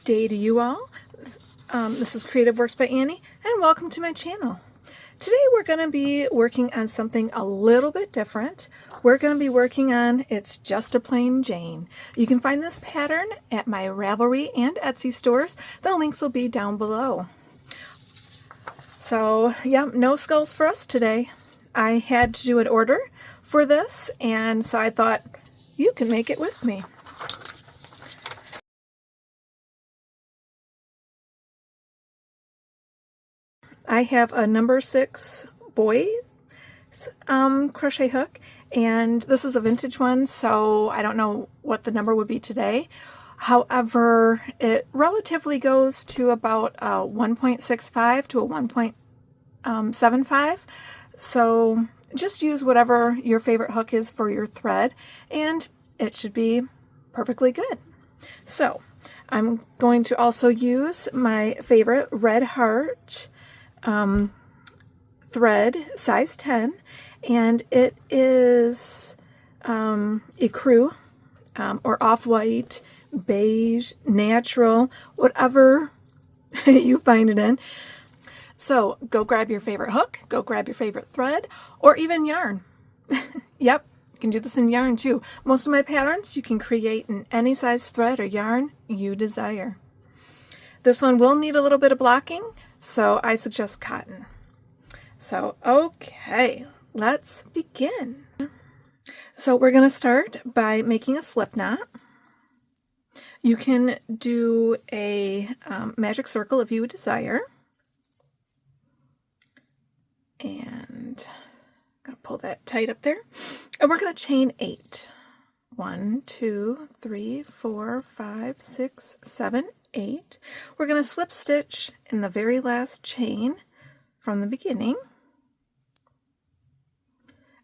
day to you all. This is Creative Works by Annie, and welcome to my channel. Today we're going to be working on something a little bit different. We're going to be working on It's Just a Plain Jane. You can find this pattern at my Ravelry and Etsy stores. The links will be down below. So yeah, no skulls for us today. I had to do an order for this, and so I thought you can make it with me. I have a number 6 boys crochet hook, and this is a vintage one, so I don't know what the number would be today. However, it relatively goes to about a 1.65 to a 1.75, so just use whatever your favorite hook is for your thread, and it should be perfectly good. So I'm going to also use my favorite Red Heart thread, size 10, and it is ecru or off-white, beige, natural, whatever you find it in. So go grab your favorite hook, go grab your favorite thread, or even yarn. Yep, you can do this in yarn too. Most of my patterns you can create in any size thread or yarn you desire. This one will need a little bit of blocking, so I suggest cotton. So, okay, let's begin. So we're going to start by making a slip knot. You can do a magic circle if you desire. And I'm going to pull that tight up there. And we're going to chain 8. 1, 2, 3, 4, 5, 6, 7, 8. We're going to slip stitch in the very last chain from the beginning.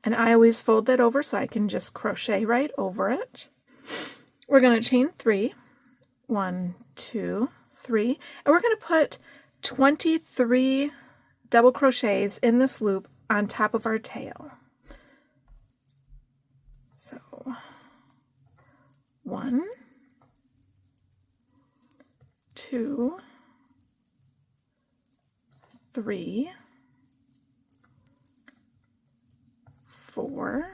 And I always fold that over so I can just crochet right over it. We're going to chain 3. 1, 2, 3. And we're going to put 23 double crochets in this loop on top of our tail. So 1, 2, 3, 4,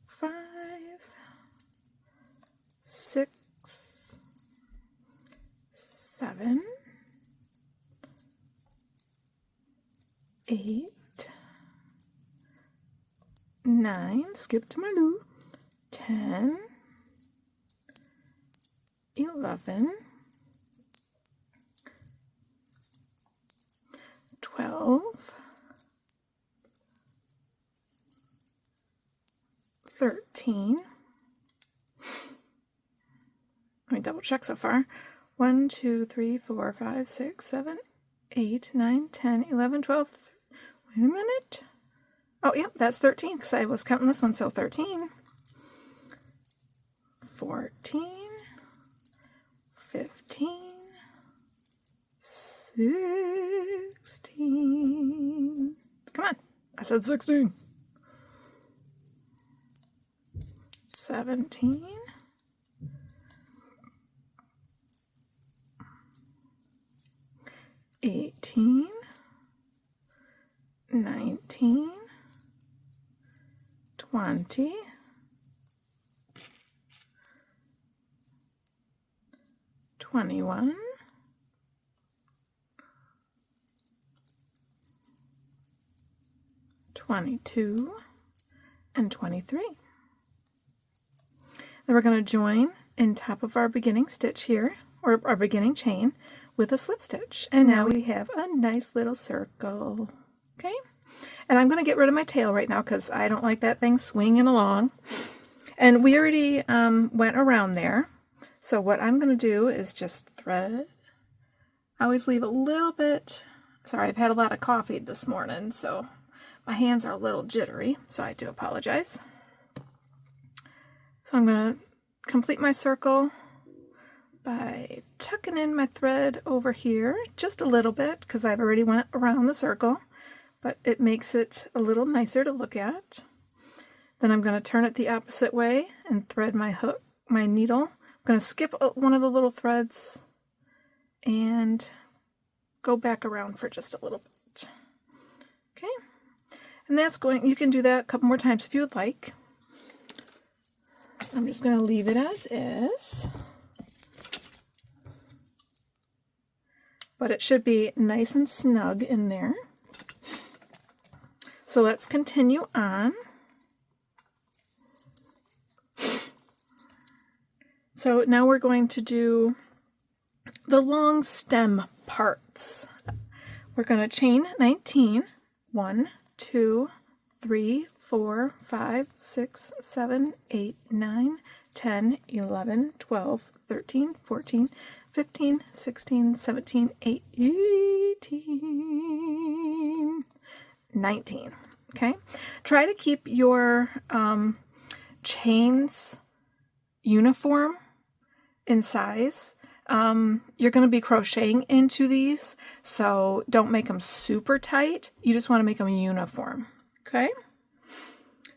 5, 6, 7, 8, 9, skip to my loop, 10, 11, 12, 13. Let me double check so far. 1, 2, 3, 4, 5, 6, 7, 8, 9, 10, 11, 12. Wait a minute. Oh, yep, that's 13 because I was counting this one, so 13. 14, 15, 16. Come on, I said 16. 17. 18. 19. 20. 21. 22. And 23. Then we're going to join in top of our beginning stitch here, or our beginning chain, with a slip stitch. And now we have a nice little circle. Okay? And I'm going to get rid of my tail right now because I don't like that thing swinging along. And we already went around there. So what I'm going to do is just thread. I always leave a little bit. Sorry, I've had a lot of coffee this morning, so my hands are a little jittery, so I do apologize. So I'm going to complete my circle by tucking in my thread over here just a little bit because I've already went around the circle, but it makes it a little nicer to look at. Then I'm going to turn it the opposite way and thread my hook, my needle. I'm going to skip one of the little threads and go back around for just a little bit. Okay, and that's going, you can do that a couple more times if you would like. I'm just going to leave it as is. But it should be nice and snug in there. So let's continue on. So now we're going to do the long stem parts. We're going to chain 19. 1, 2, 3, 4, 5, 6, 7, 8, 9, 10, 11, 12, 13, 14, 15, 16, 17, 18, 19. Okay? Try to keep your chains uniform in size. You're going to be crocheting into these, so don't make them super tight. You just want to make them uniform. Okay?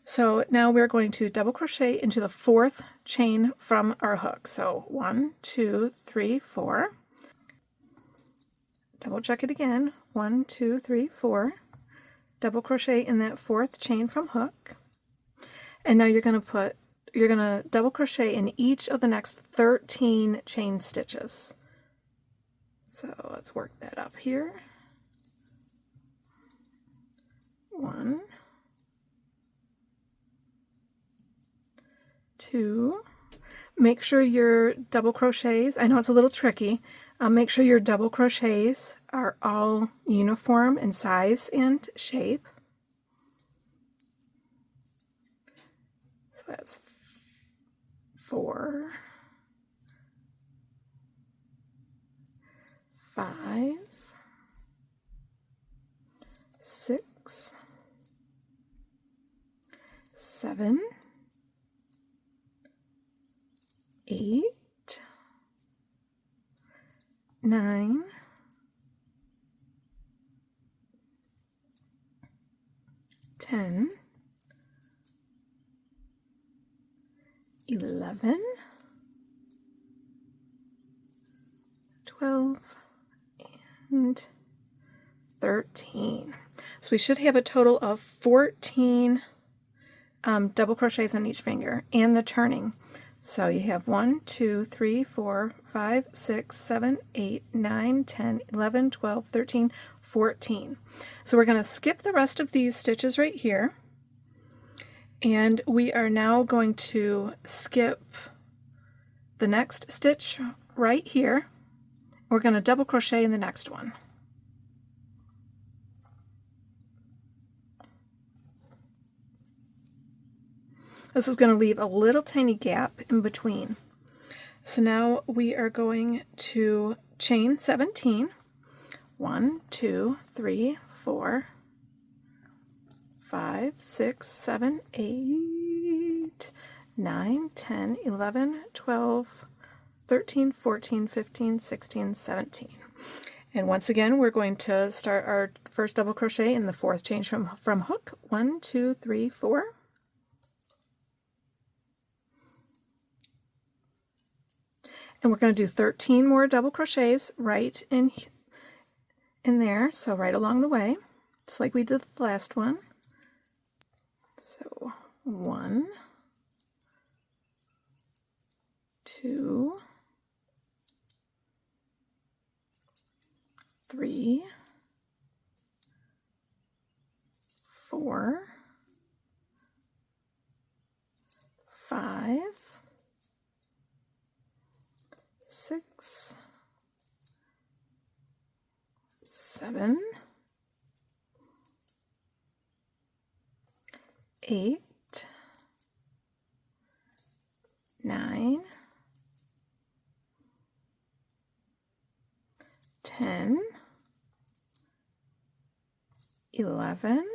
So now we're going to double crochet into the 4th chain from our hook. So 1, 2, 3, 4. Double check it again. 1, 2, 3, 4. Double crochet in that 4th chain from hook. And now you're going to double crochet in each of the next 13 chain stitches. So let's work that up here. 1, 2. Make sure your double crochets, I know it's a little tricky, make sure your double crochets are all uniform in size and shape. So that's 4, 5, 6, 7, 8, 9, 10, 11, 12, and 13. So we should have a total of 14 double crochets on each finger and the turning. So you have 1, 2, 3, 4, 5, 6, 7, 8, 9, 10, 11, 12, 13, 14. So we're going to skip the rest of these stitches right here. And we are now going to skip the next stitch right here. We're going to double crochet in the next one. This is going to leave a little tiny gap in between. So now we are going to chain 17. 1, 2, 3, 4, 5, 6, 7, 8, 9, 10, 11, 12, 13, 14, 15, 16, 17. And once again, we're going to start our first double crochet in the 4th chain from hook. 1, 2, 3, 4. And we're going to do 13 more double crochets right in there, so right along the way, just like we did the last one. So 1, 2, 3, 4, 5, 6, 7, 8, 9, 10, 11,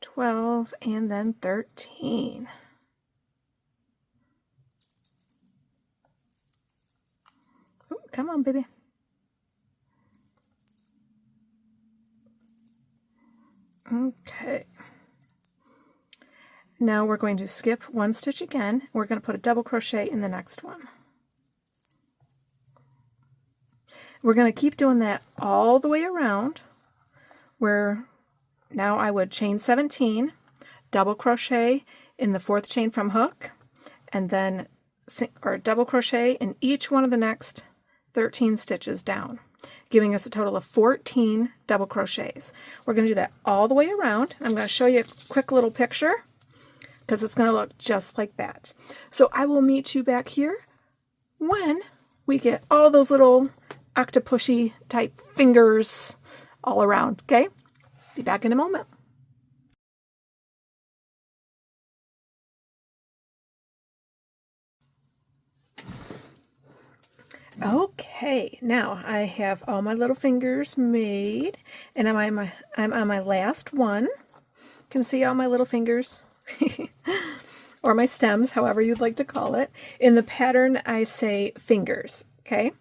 12, and then 13. Ooh, come on, baby. Okay. Now we're going to skip one stitch again. We're going to put a double crochet in the next one. We're going to keep doing that all the way around, where now I would chain 17, double crochet in the 4th chain from hook, and then double crochet in each one of the next 13 stitches down, giving us a total of 14 double crochets. We're going to do that all the way around. I'm going to show you a quick little picture because it's going to look just like that. So I will meet you back here when we get all those little octopushy type fingers all around, okay? Be back in a moment. Okay, now I have all my little fingers made, and I'm on my last one. You can see all my little fingers, or my stems, however you'd like to call it. In the pattern, I say fingers, okay?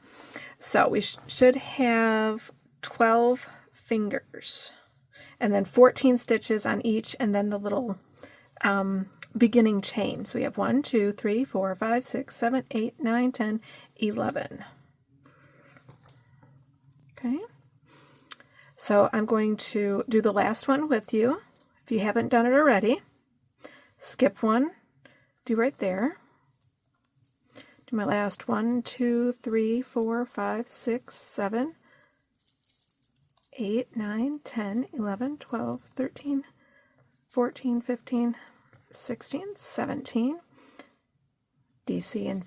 So we should have 12 fingers, and then 14 stitches on each, and then the little beginning chain. So we have 1, 2, 3, 4, 5, 6, 7, 8, 9, 10, 11. Okay. So I'm going to do the last one with you. If you haven't done it already, skip one, do right there. Do my last 1, 2, 3, 4, 5, 6, 7, 8, 9, 10, 11, 12, 13, 14, 15, 16, 17, DC and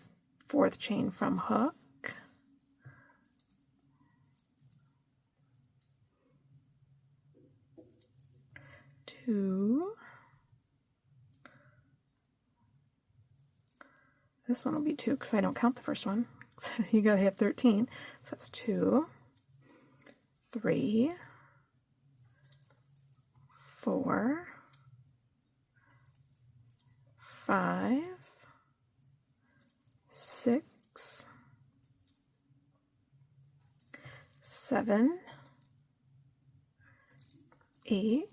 4th chain from hook, two, this one will be 2 because I don't count the first one, so you gotta have 13, so that's 2, 3, 4, 5, 6, 7, 8,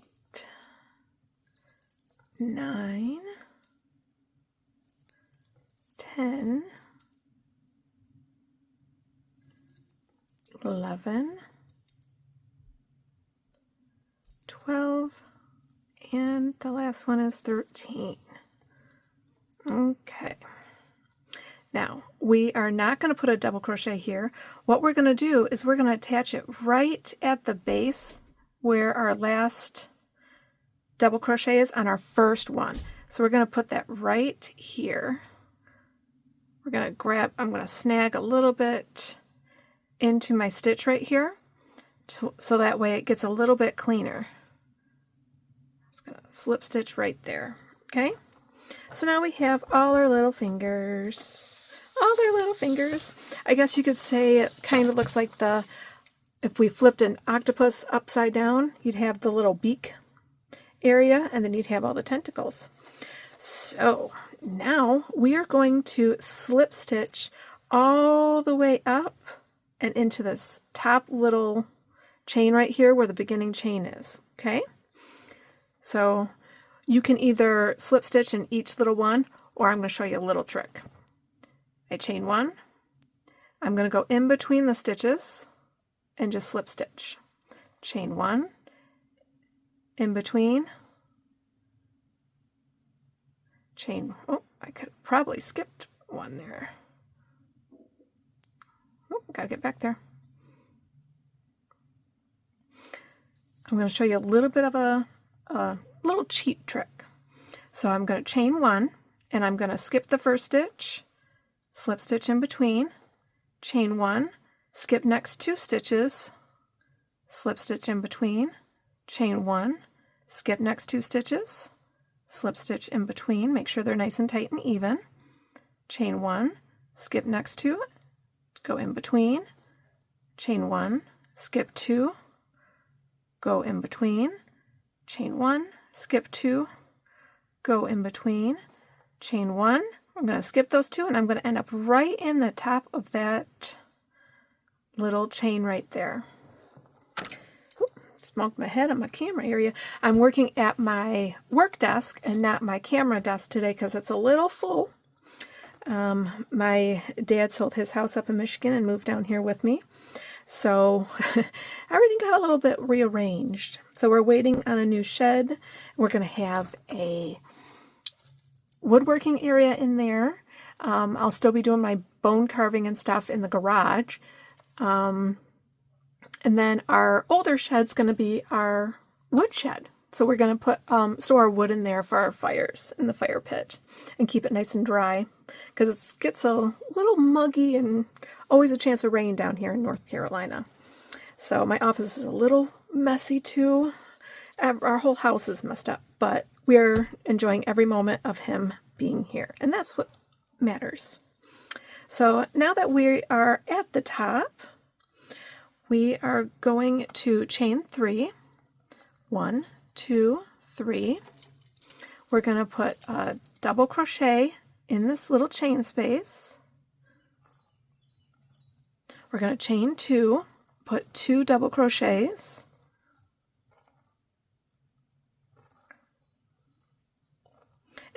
9, 10, 11, 12, and the last one is 13. Okay. Now, we are not going to put a double crochet here. What we're going to do is we're going to attach it right at the base where our last double crochet is on our first one. So we're going to put that right here. We're going to grab, I'm going to snag a little bit into my stitch right here so that way it gets a little bit cleaner. Just going to slip stitch right there. Okay? So now we have all our little fingers. All their little fingers. I guess you could say it kind of looks like if we flipped an octopus upside down, you'd have the little beak area, and then you'd have all the tentacles. So now we are going to slip stitch all the way up and into this top little chain right here where the beginning chain is. Okay? So you can either slip stitch in each little one, or I'm going to show you a little trick. I chain 1. I'm going to go in between the stitches and just slip stitch. Chain 1, in between, chain, oh, I could have probably skipped one there. Oh, gotta get back there. I'm going to show you a little bit of a little cheat trick. So I'm going to chain 1, and I'm going to skip the first stitch, slip stitch in between, chain 1, skip next 2 stitches, slip stitch in between, chain 1, skip next 2 stitches, slip stitch in between, make sure they're nice and tight and even, chain 1, skip next 2, go in between, chain 1, skip 2, go in between, chain 1, skip 2, go in between, chain 1, I'm going to skip those 2, and I'm going to end up right in the top of that little chain right there. Oops, smoked my head on my camera area. I'm working at my work desk and not my camera desk today because it's a little full. My dad sold his house up in Michigan and moved down here with me. So everything got a little bit rearranged. So we're waiting on a new shed. We're going to have a woodworking area in there. I'll still be doing my bone carving and stuff in the garage. And then our older shed's going to be our wood shed. So we're going to put store our wood in there for our fires in the fire pit and keep it nice and dry because it gets a little muggy and always a chance of rain down here in North Carolina. So my office is a little messy too. Our whole house is messed up, but we're enjoying every moment of him being here, and that's what matters. So now that we are at the top, we are going to chain 3. 1, 2, 3. We're going to put a double crochet in this little chain space. We're going to chain 2, put 2 double crochets.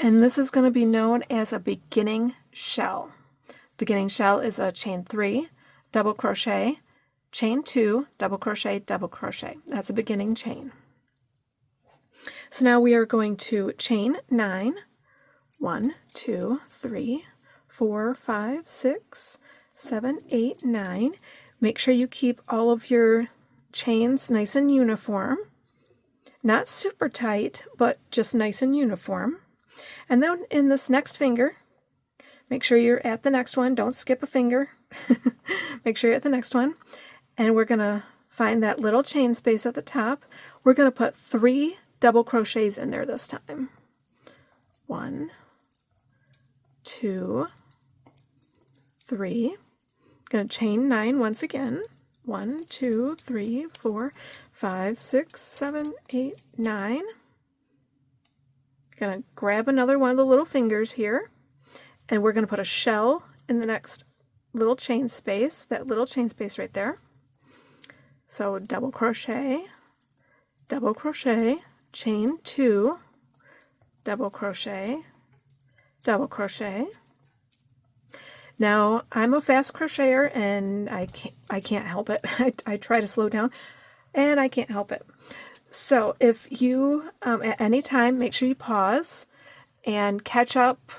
And this is going to be known as a beginning shell. Beginning shell is a chain 3, double crochet, chain 2, double crochet, double crochet. That's a beginning chain. So now we are going to chain 9. 1, 2, 3, 4, 5, 6, 7, 8, 9. Make sure you keep all of your chains nice and uniform. Not super tight, but just nice and uniform. And then in this next finger, make sure you're at the next one. Don't skip a finger. Make sure you're at the next one. And we're going to find that little chain space at the top. We're going to put 3 double crochets in there this time. 1, 2, 3. Going to chain 9 once again. 1, 2, 3, 4, 5, 6, 7, 8, 9. Going to grab another one of the little fingers here, and we're going to put a shell in the next little chain space, that little chain space right there. So double crochet, chain 2, double crochet, double crochet. Now I'm a fast crocheter and I can't help it. I try to slow down and I can't help it. So if you, at any time, make sure you pause and catch up,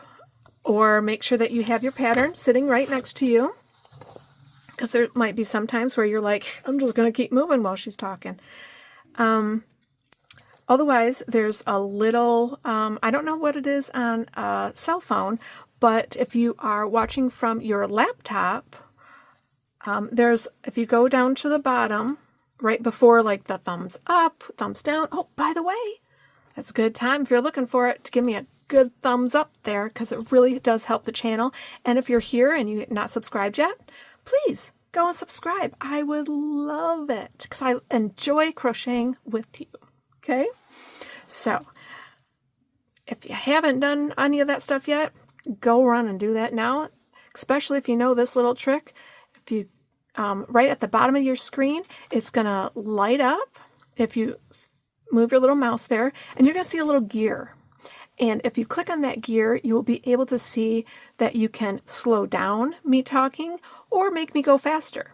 or make sure that you have your pattern sitting right next to you, because there might be some times where you're like, I'm just going to keep moving while she's talking. Otherwise, there's a little, I don't know what it is on a cell phone, but if you are watching from your laptop, if you go down to the bottom, right before like the thumbs up, thumbs down. Oh, by the way, that's a good time if you're looking for it to give me a good thumbs up there, because it really does help the channel. And if you're here and you're not subscribed yet, please go and subscribe. I would love it because I enjoy crocheting with you. Okay? So if you haven't done any of that stuff yet, go run and do that now, especially if you know this little trick. If you right at the bottom of your screen, it's going to light up if you move your little mouse there, and you're going to see a little gear. And if you click on that gear, you will be able to see that you can slow down me talking or make me go faster.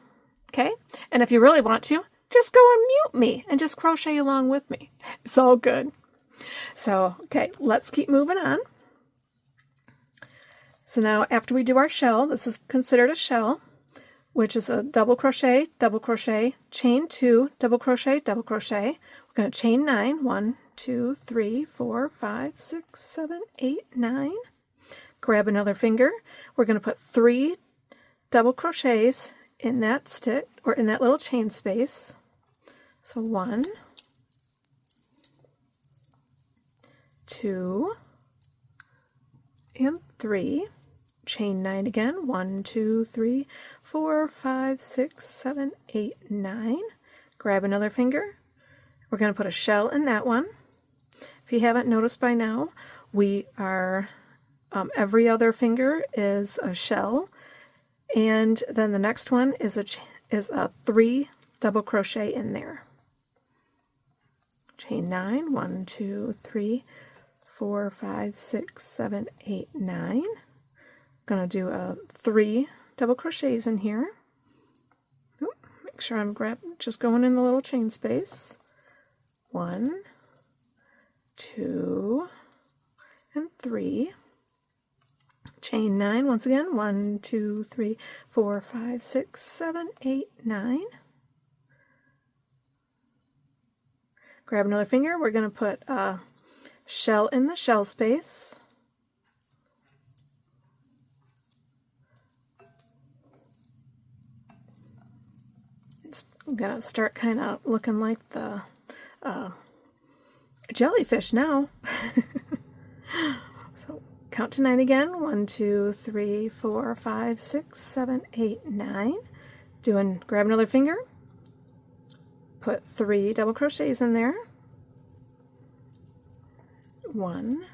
Okay? And if you really want to, just go and mute me and just crochet along with me. It's all good. So, okay, let's keep moving on. So now after we do our shell, this is considered a shell, which is a double crochet, chain 2, double crochet, double crochet. We're going to chain 9. 1, 2, 3, 4, 5, 6, 7, 8, 9. Grab another finger. We're going to put 3 double crochets in that stick, or in that little chain space. So 1, 2, and 3. Chain 9 again. 1, 2, 3, 4, 5, 6, 7, 8, 9. Grab another finger. We're going to put a shell in that one. If you haven't noticed by now, we are, every other finger is a shell, and then the next one is a 3 double crochet in there. chain 9, 1, 2, 3, 4, 5, 6, 7, 8, 9. Gonna do 3 double crochets in here. Oop, make sure I'm just going in the little chain space. 1, 2, and 3. Chain 9 once again. 1, 2, 3, 4, 5, 6, 7, 8, 9. Grab another finger. We're going to put a shell in the shell space. It's going to start kind of looking like the jellyfish now. So count to 9 again. 1, 2, 3, 4, 5, 6, 7, 8, 9. Grab another finger. Put 3 double crochets in there. 1,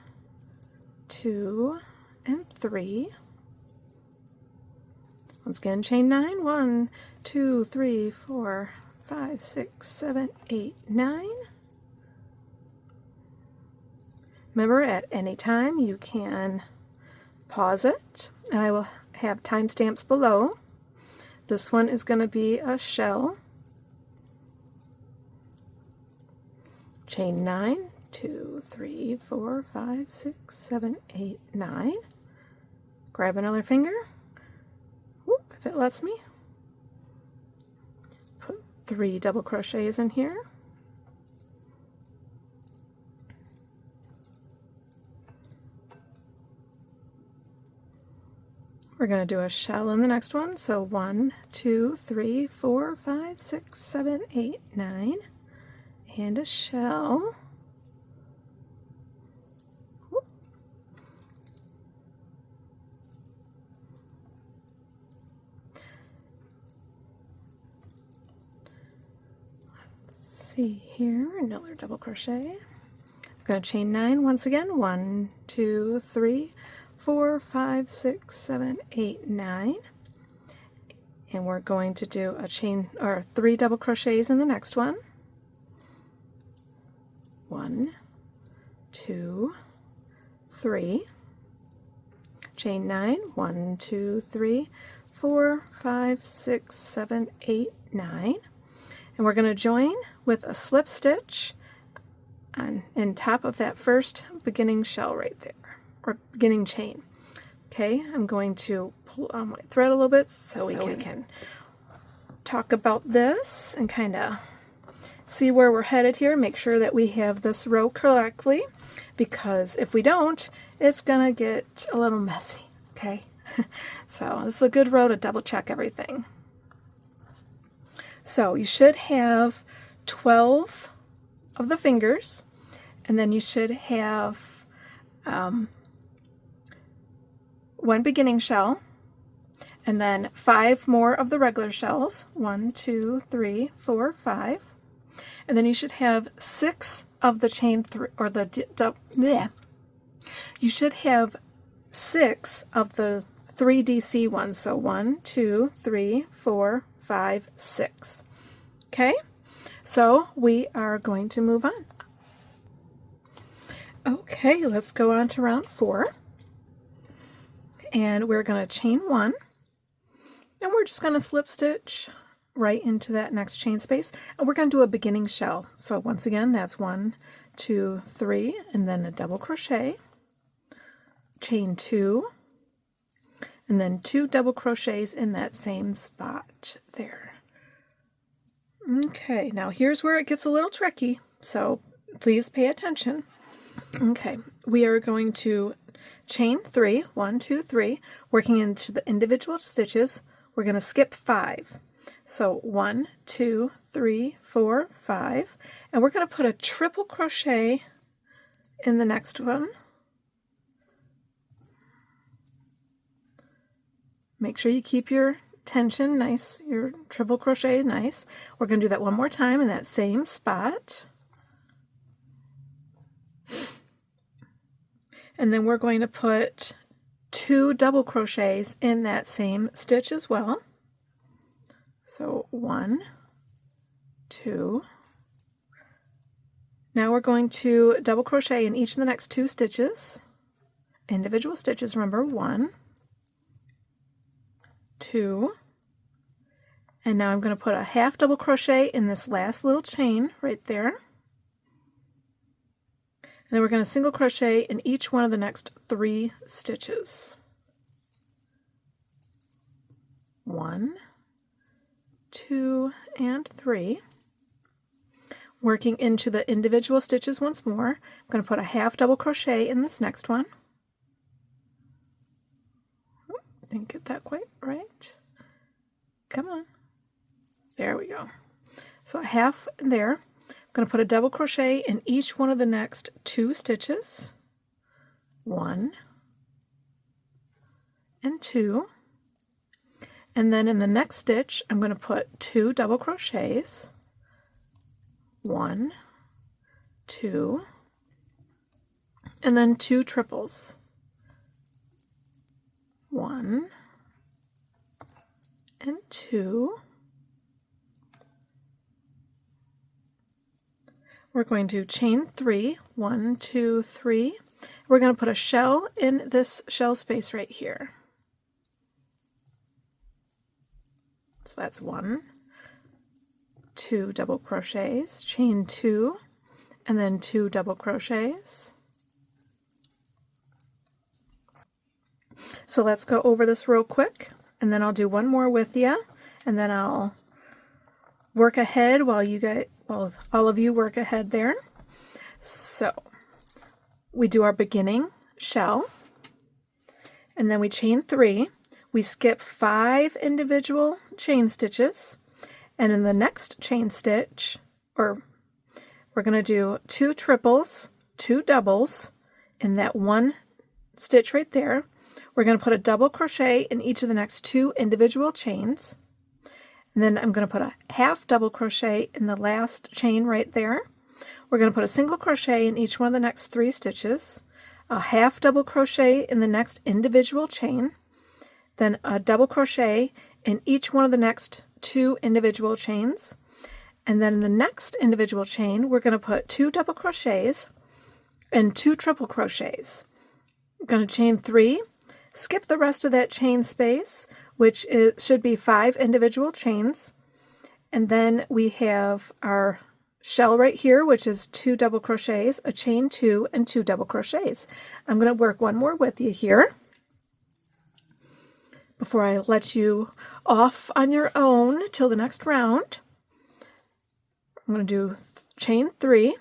2, and 3. Once again, chain 9. 1, 2, 3, 4, 5, 6, 7, 8, 9. Remember, at any time you can pause it, and I will have timestamps below. This one is going to be a shell. Chain 9, 2, 3, 4, 5, 6, 7, 8, 9. Grab another finger, whoop, if it lets me. Put 3 double crochets in here. We're going to do a shell in the next one. So 1, 2, 3, 4, 5, 6, 7, 8, 9. And a shell. Whoop. Let's see here, another double crochet. I'm going to chain 9 once again. 1, 2, 3, 4, 5, 6, 7, 8, 9. And we're going to do a chain or 3 double crochets in the next one. 1, 2, 3. Chain 9. 1, 2, 3, 4, 5, 6, 7, 8, 9. And we're going to join with a slip stitch on top of that first beginning shell right there, or beginning chain. Okay, I'm going to pull on my thread a little bit so we can talk about this and kind of see where we're headed here. Make sure that we have this row correctly, because if we don't, it's gonna get a little messy. Okay, so this is a good row to double check everything. So you should have 12 of the fingers, and then you should have 1 beginning shell, and then 5 more of the regular shells. 1, 2, 3, 4, 5. And then you should have 6 of the chain 3, or you should have 6 of the 3 DC ones. So 1, 2, 3, 4, 5, 6. Okay, so we are going to move on. Okay, let's go on to round 4. And we're going to chain 1, and we're just going to slip stitch right into that next chain space, and we're going to do a beginning shell. So once again, that's 1, 2, 3, and then a double crochet, chain 2, and then 2 double crochets in that same spot there. Okay, now here's where it gets a little tricky, so please pay attention. Okay, we are going to chain 3, 1, 2, 3, working into the individual stitches. We're going to skip 5. So 1, 2, 3, 4, 5, and we're going to put a triple crochet in the next one. Make sure you keep your tension nice, your triple crochet nice. We're going to do that one more time in that same spot. And then we're going to put 2 double crochets in that same stitch as well. So 1, 2, Now we're going to double crochet in each of the next 2 stitches, individual stitches, remember, 1, 2, and now I'm going to put a half double crochet in this last little chain right there. And then we're going to single crochet in each one of the next 3 stitches. 1, 2, and 3. Working into the individual stitches once more, I'm going to put a half double crochet in this next one. Didn't get that quite right. Come on. There we go. So a half in there. I'm going to put a double crochet in each one of the next 2 stitches. 1 and 2. And then in the next stitch, I'm going to put 2 double crochets. 1, 2, and then 2 triples. 1 and 2. We're going to chain 3, 1, 2, 3. We're going to put a shell in this shell space right here. So that's 1, 2 double crochets, chain 2, and then 2 double crochets. So let's go over this real quick, and then I'll do one more with you, and then I'll work ahead while all of you work ahead there. So we do our beginning shell, and then we chain 3. We skip 5 individual chain stitches, and in the next chain stitch, we're going to do 2 triples, 2 doubles in that one stitch right there. We're going to put a double crochet in each of the next 2 individual chains, and then I'm going to put a half double crochet in the last chain right there. We're going to put a single crochet in each one of the next 3 stitches, a half double crochet in the next individual chain, then a double crochet in each one of the next 2 individual chains, and then in the next individual chain we're going to put 2 double crochets and 2 triple crochets. We're going to chain 3, skip the rest of that chain space, which should be 5 individual chains, and then we have our shell right here, which is 2 double crochets, a chain 2, and 2 double crochets. I'm going to work one more with you here before I let you off on your own till the next round. I'm going to do chain 3.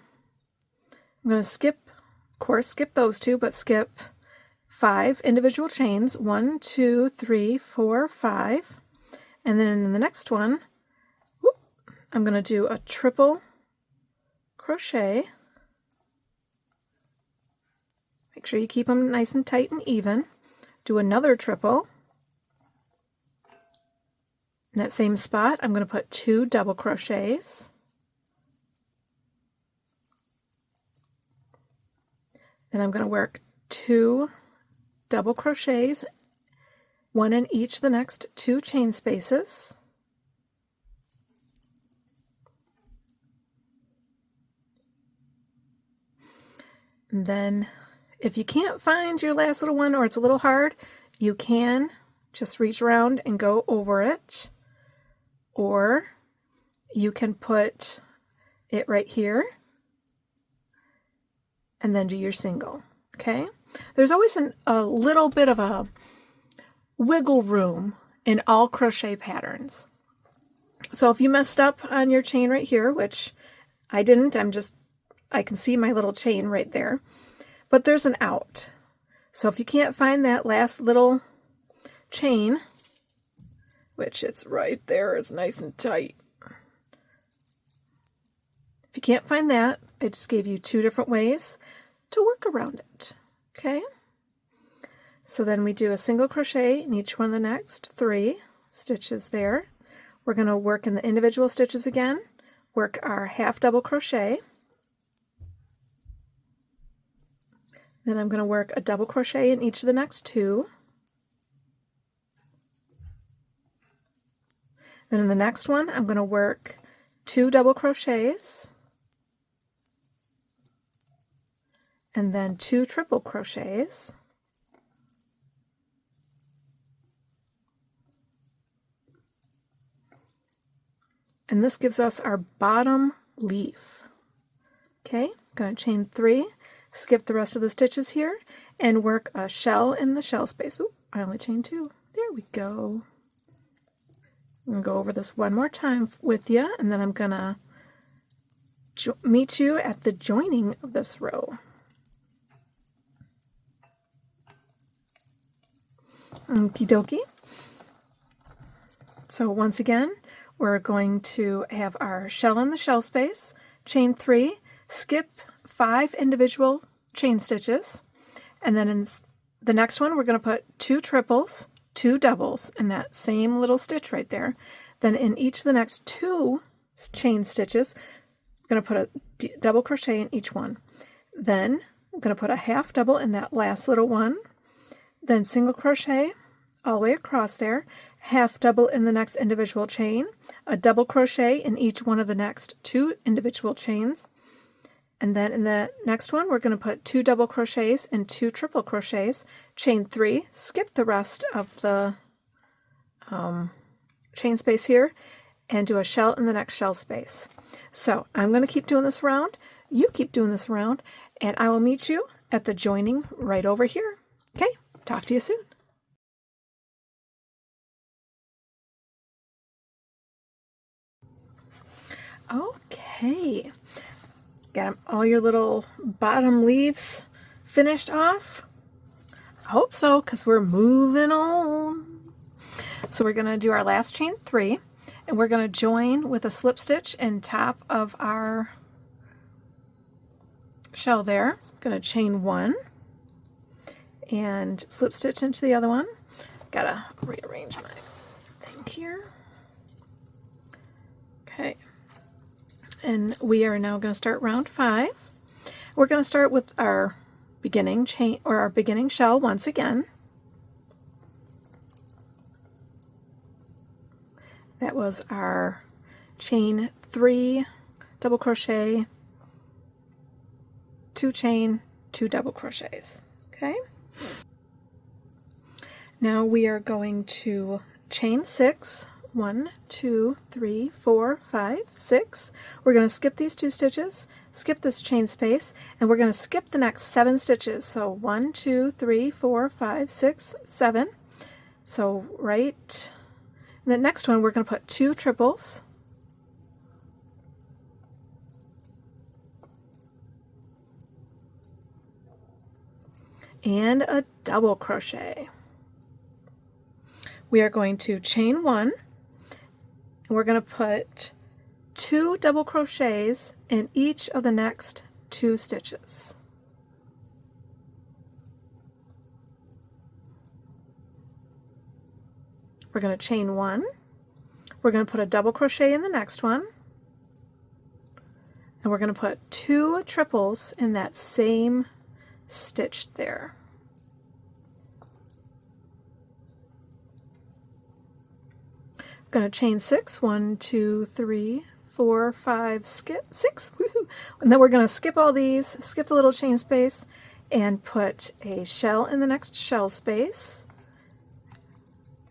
I'm going to skip, of course, skip those 2, but skip 5 individual chains, 1, 2, 3, 4, 5. And then in the next one, I'm going to do a triple crochet. Make sure you keep them nice and tight and even. Do another triple. In that same spot, I'm going to put 2 double crochets. Then I'm going to work 2 double crochets, 1 in each of the next 2 chain spaces. And then if you can't find your last little one or it's a little hard, you can just reach around and go over it. Or you can put it right here and then do your single, okay? There's always a little bit of a wiggle room in all crochet patterns. So if you messed up on your chain right here, which I didn't, I can see my little chain right there, but there's an out. So if you can't find that last little chain, which it's right there, it's nice and tight. If you can't find that, I just gave you 2 different ways to work around it, okay? So then we do a single crochet in each one of the next 3 stitches there. We're going to work in the individual stitches again, work our half double crochet. Then I'm going to work a double crochet in each of the next 2. Then in the next one, I'm going to work 2 double crochets. and then 2 triple crochets, and this gives us our bottom leaf. Okay, I'm going to chain 3, skip the rest of the stitches here, and work a shell in the shell space. Oop, I only chained 2. There we go. I'm going to go over this one more time with you, and then I'm going to meet you at the joining of this row. Okie dokie. So once again, we're going to have our shell in the shell space, chain 3, skip 5 individual chain stitches, and then in the next one we're going to put 2 triples, 2 doubles in that same little stitch right there. Then in each of the next 2 chain stitches, I'm going to put a double crochet in each one. Then I'm going to put a half double in that last little one, then single crochet all the way across there, half double in the next individual chain, a double crochet in each one of the next 2 individual chains, and then in the next one we're going to put 2 double crochets and 2 triple crochets, chain 3, skip the rest of the chain space here, and do a shell in the next shell space. So I'm going to keep doing this round, you keep doing this round, and I will meet you at the joining right over here. Okay, talk to you soon. Okay, got all your little bottom leaves finished off? I hope so, because we're moving on. So we're going to do our last chain 3, and we're going to join with a slip stitch in top of our shell there. Going to chain 1 and slip stitch into the other one. Gotta rearrange my thing here. Okay. And we are now going to start round 5. We're going to start with our beginning chain or our beginning shell once again. That was our chain 3, double crochet, 2 chain, 2 double crochets. Okay. Now we are going to chain 6. 1, 2, 3, 4, 5, 6. We're going to skip these 2 stitches, skip this chain space, and we're going to skip the next 7 stitches. So 1, 2, 3, 4, 5, 6, 7. So right in the next one we're going to put 2 triples, and a double crochet. We are going to chain 1. And we're going to put 2 double crochets in each of the next 2 stitches. We're going to chain 1. We're going to put a double crochet in the next one. And we're going to put 2 triples in that same stitch there. Going to chain 6, 1, 2, 3, 4, 5, skip 6, woohoo! And then we're going to skip all these, skip the little chain space, and put a shell in the next shell space.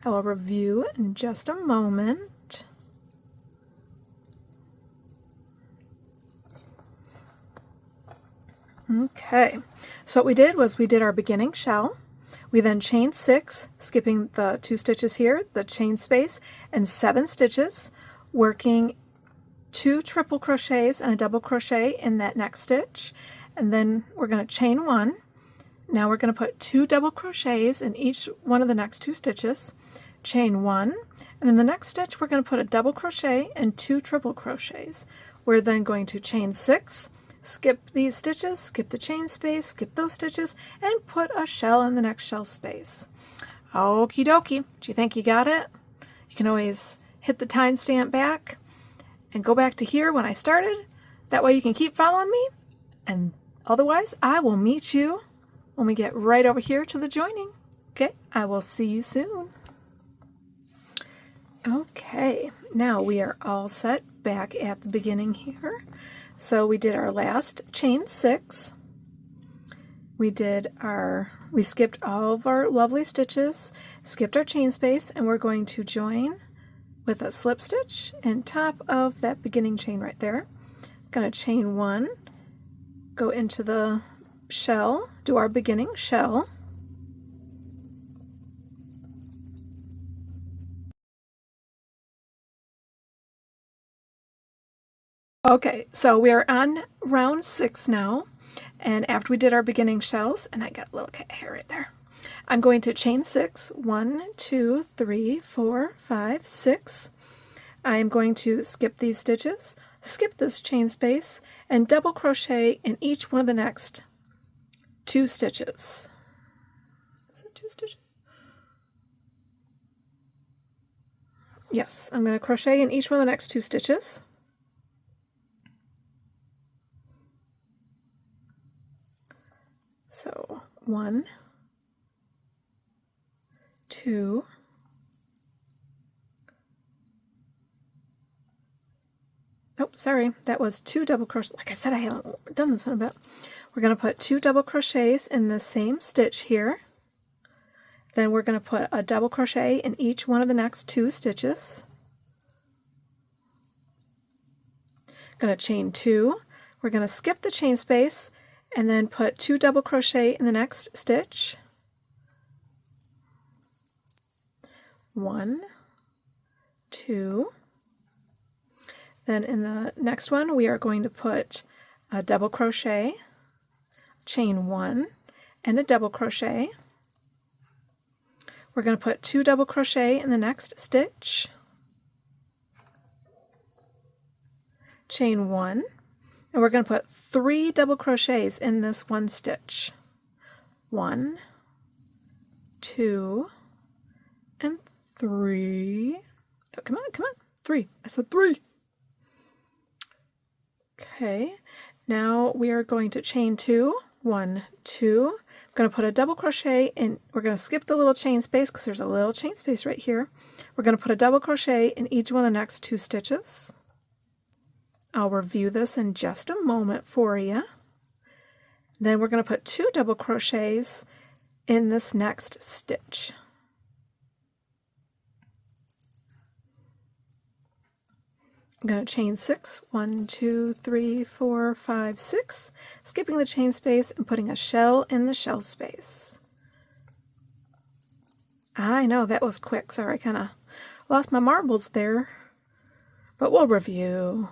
I will review in just a moment. Okay, so what we did was we did our beginning shell. We then chained 6, skipping the 2 stitches here, the chain space, and 7 stitches, working 2 triple crochets and a double crochet in that next stitch. And then we're going to chain 1. Now we're going to put 2 double crochets in each one of the next 2 stitches, chain 1, and in the next stitch we're going to put a double crochet and 2 triple crochets. We're then going to chain 6, skip these stitches, skip the chain space, skip those stitches, and put a shell in the next shell space. Okie dokie. Do you think you got it? You can always hit the timestamp back and go back to here when I started. That way you can keep following me. And otherwise, I will meet you when we get right over here to the joining. Okay, I will see you soon. Okay, now we are all set back at the beginning here. So we did our last chain 6, we skipped all of our lovely stitches, skipped our chain space, and we're going to join with a slip stitch in top of that beginning chain right there. Going to chain one, go into the shell, do our beginning shell. Okay, so we are on round 6 now, and after we did our beginning shells, and I got a little cat hair right there, I'm going to chain 6, 1, 2, 3, 4, 5, 6. I'm going to skip these stitches, skip this chain space, and double crochet in each one of the next 2 stitches. Is it 2 stitches? Yes, I'm going to crochet in each one of the next 2 stitches. So 1, 2, oh, sorry, that was 2 double crochets. Like I said, I haven't done this in a bit. We're going to put 2 double crochets in the same stitch here. Then we're going to put a double crochet in each one of the next 2 stitches. Going to chain 2. We're going to skip the chain space and then put 2 double crochet in the next stitch. 1, 2. Then in the next one we are going to put a double crochet, chain 1, and a double crochet. We're going to put 2 double crochet in the next stitch, chain 1, and we're going to put 3 double crochets in this one stitch. 1, 2, and 3. Oh, come on, come on. 3. I said 3. Okay, now we are going to chain 2. 1, 2. I'm going to put a double crochet in. We're going to skip the little chain space because there's a little chain space right here. We're going to put a double crochet in each one of the next 2 stitches. I'll review this in just a moment for you. Then we're going to put 2 double crochets in this next stitch. I'm going to chain 6, 1, 2, 3, 4, 5, 6, skipping the chain space and putting a shell in the shell space. I know that was quick. Sorry, I kind of lost my marbles there. But we'll review.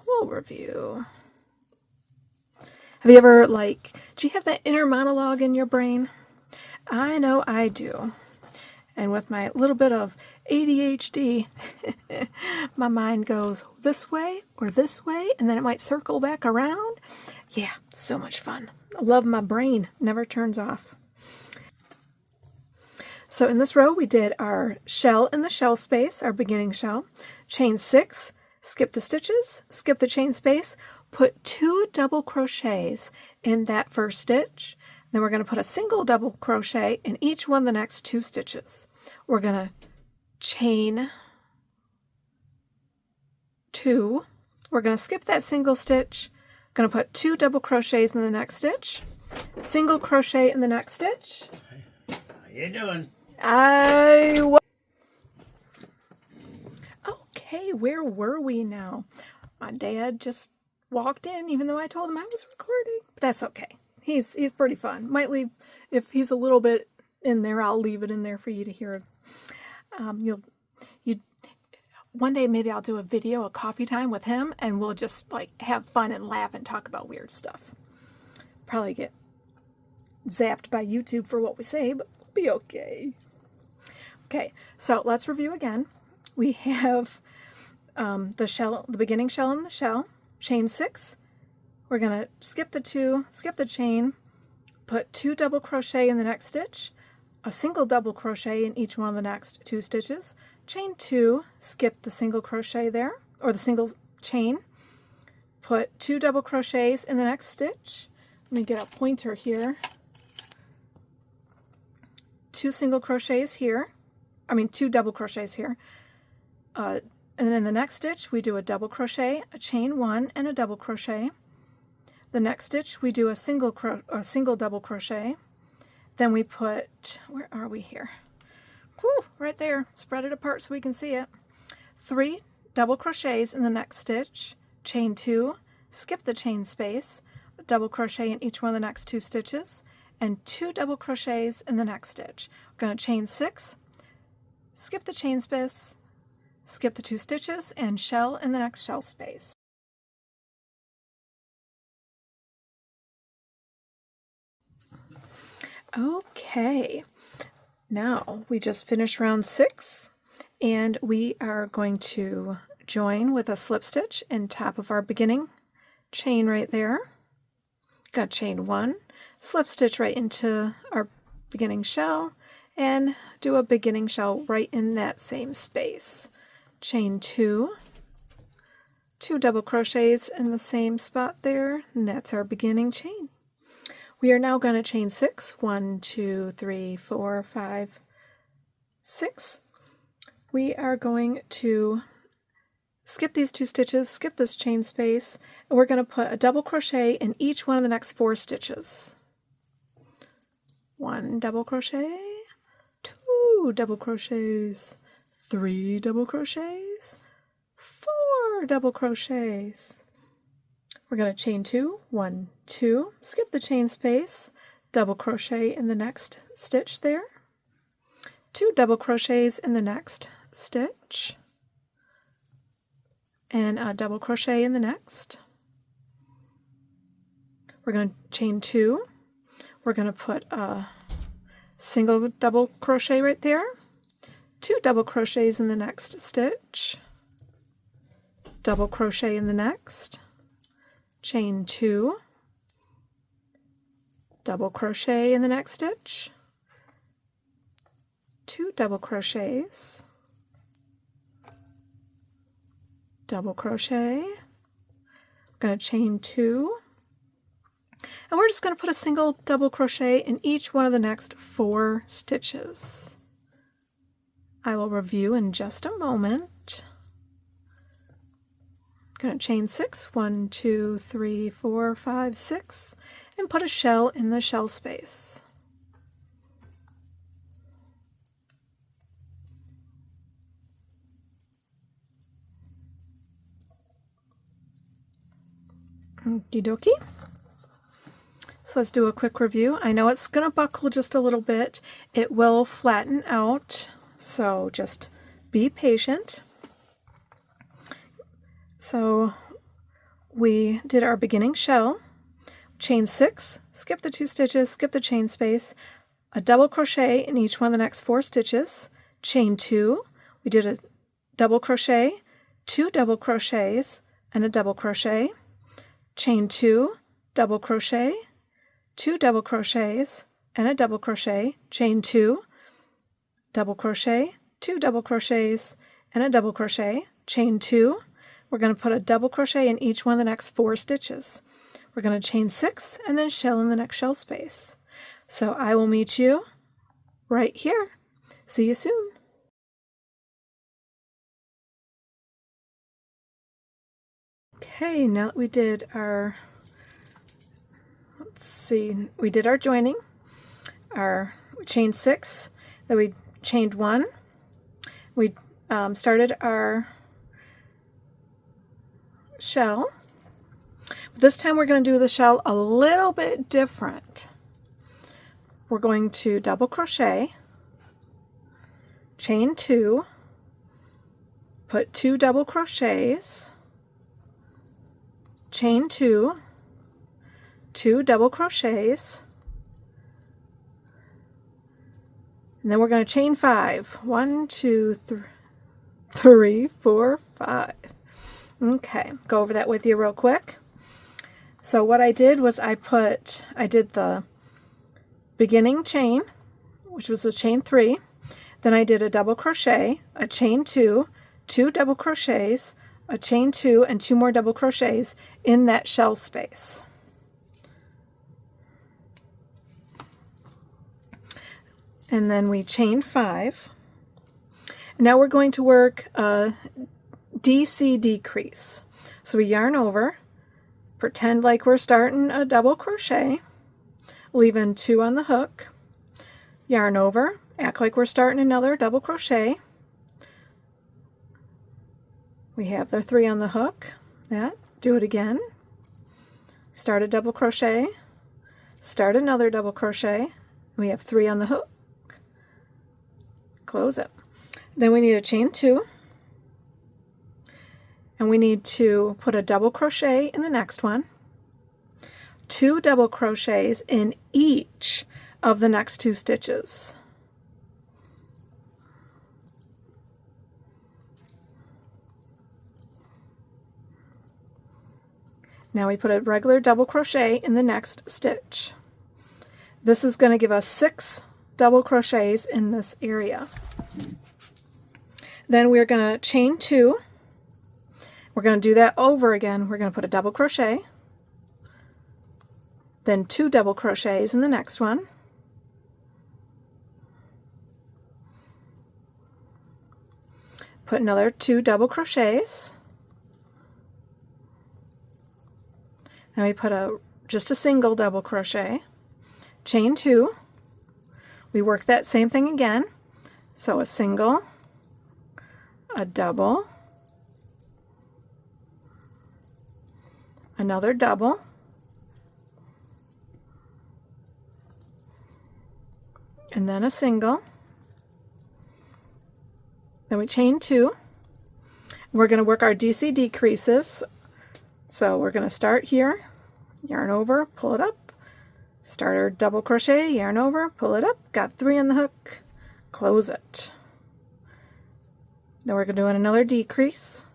Have you ever, do you have that inner monologue in your brain? I know I do. And with my little bit of ADHD, my mind goes this way or this way, and then it might circle back around. Yeah, so much fun. I love my brain. Never turns off. So in this row, we did our shell in the shell space, our beginning shell, chain 6, skip the stitches, skip the chain space, put 2 double crochets in that first stitch. Then we're going to put a single double crochet in each one of the next 2 stitches. We're going to chain 2. We're going to skip that single stitch. Going to put 2 double crochets in the next stitch. Single crochet in the next stitch. How you doing? Okay, where were we now? My dad just walked in, even though I told him I was recording. But that's okay. He's pretty fun. Might leave, if he's a little bit in there, I'll leave it in there for you to hear. One day maybe I'll do a video, a coffee time with him, and we'll just have fun and laugh and talk about weird stuff. Probably get zapped by YouTube for what we say, but we'll be okay. Okay, so let's review again. We have the beginning shell in the shell, chain 6. We're going to skip the 2, skip the chain, put 2 double crochet in the next stitch, a single double crochet in each one of the next 2 stitches, chain 2, skip the single crochet there, or the single chain, put 2 double crochets in the next stitch. Let me get a pointer here. 2 single crochets here, 2 double crochets here. And then in the next stitch, we do a double crochet, a chain 1, and a double crochet. The next stitch, we do a single double crochet. Then we put, where are we here? Whew, right there. Spread it apart so we can see it. 3 double crochets in the next stitch, chain 2, skip the chain space, double crochet in each one of the next 2 stitches, and 2 double crochets in the next stitch. We're going to chain 6, skip the chain space, skip the 2 stitches, and shell in the next shell space. Okay, now we just finished round 6, and we are going to join with a slip stitch in top of our beginning chain right there. Got chain 1, slip stitch right into our beginning shell, and do a beginning shell right in that same space. Chain 2, 2 double crochets in the same spot there, and that's our beginning chain. We are now going to chain 6, 1, 2, 3, 4, 5, 6. We are going to skip these 2 stitches, skip this chain space, and we're going to put a double crochet in each one of the next 4 stitches. 1 double crochet, 2 double crochets, 3 double crochets, 4 double crochets. We're going to chain 2, 1, 2, skip the chain space, double crochet in the next stitch there, 2 double crochets in the next stitch, and a double crochet in the next. We're going to chain 2, we're going to put a single double crochet right there, 2 double crochets in the next stitch, double crochet in the next, chain 2, double crochet in the next stitch, 2 double crochets, double crochet, I'm going to chain 2, and we're just going to put a single double crochet in each one of the next 4 stitches. I will review in just a moment. Going to chain 6, 1, 2, 3, 4, 5, 6, and put a shell in the shell space. Okie dokie. So let's do a quick review. I know it's going to buckle just a little bit. It will flatten out, so just be patient. So we did our beginning shell, chain 6, skip the 2 stitches, skip the chain space, a double crochet in each one of the next 4 stitches, chain 2, we did a double crochet, 2 double crochets, and a double crochet, chain 2, double crochet, 2 double crochets, and a double crochet, chain 2, double crochet, 2 double crochets, and a double crochet, chain 2, we're going to put a double crochet in each one of the next 4 stitches. We're going to chain 6 and then shell in the next shell space. So I will meet you right here. See you soon. Okay, now that we did our, we did our joining, we chained 6, then we chained 1, we started our shell. But this time we're going to do the shell a little bit different. We're going to double crochet, chain 2, put 2 double crochets, chain 2, 2 double crochets, and then we're going to chain 5. 1, 2, 3, 4, 5. Okay, go over that with you real quick. So what I did was I did the beginning chain, which was the chain 3, then I did a double crochet, a chain 2, 2 double crochets, a chain 2, and 2 more double crochets in that shell space. And then we chained 5. Now we're going to work a DC decrease. So we yarn over, pretend like we're starting a double crochet, leaving 2 on the hook, yarn over, act like we're starting another double crochet. We have the 3 on the hook, do it again, start a double crochet, start another double crochet, we have 3 on the hook, close it. Then we need a chain 2, and we need to put a double crochet in the next one, 2 double crochets in each of the next 2 stitches. Now we put a regular double crochet in the next stitch. This is going to give us 6 double crochets in this area. Then we're going to chain 2. We're going to do that over again. We're going to put a double crochet, then 2 double crochets in the next one, put another 2 double crochets, and we put just a single double crochet, chain 2, we work that same thing again, so a single, a double, another double, and then a single, then we chain 2. We're going to work our DC decreases, so we're going to start here, yarn over, pull it up, start our double crochet, yarn over, pull it up, got 3 on the hook, close it. Then we're going to do another decrease,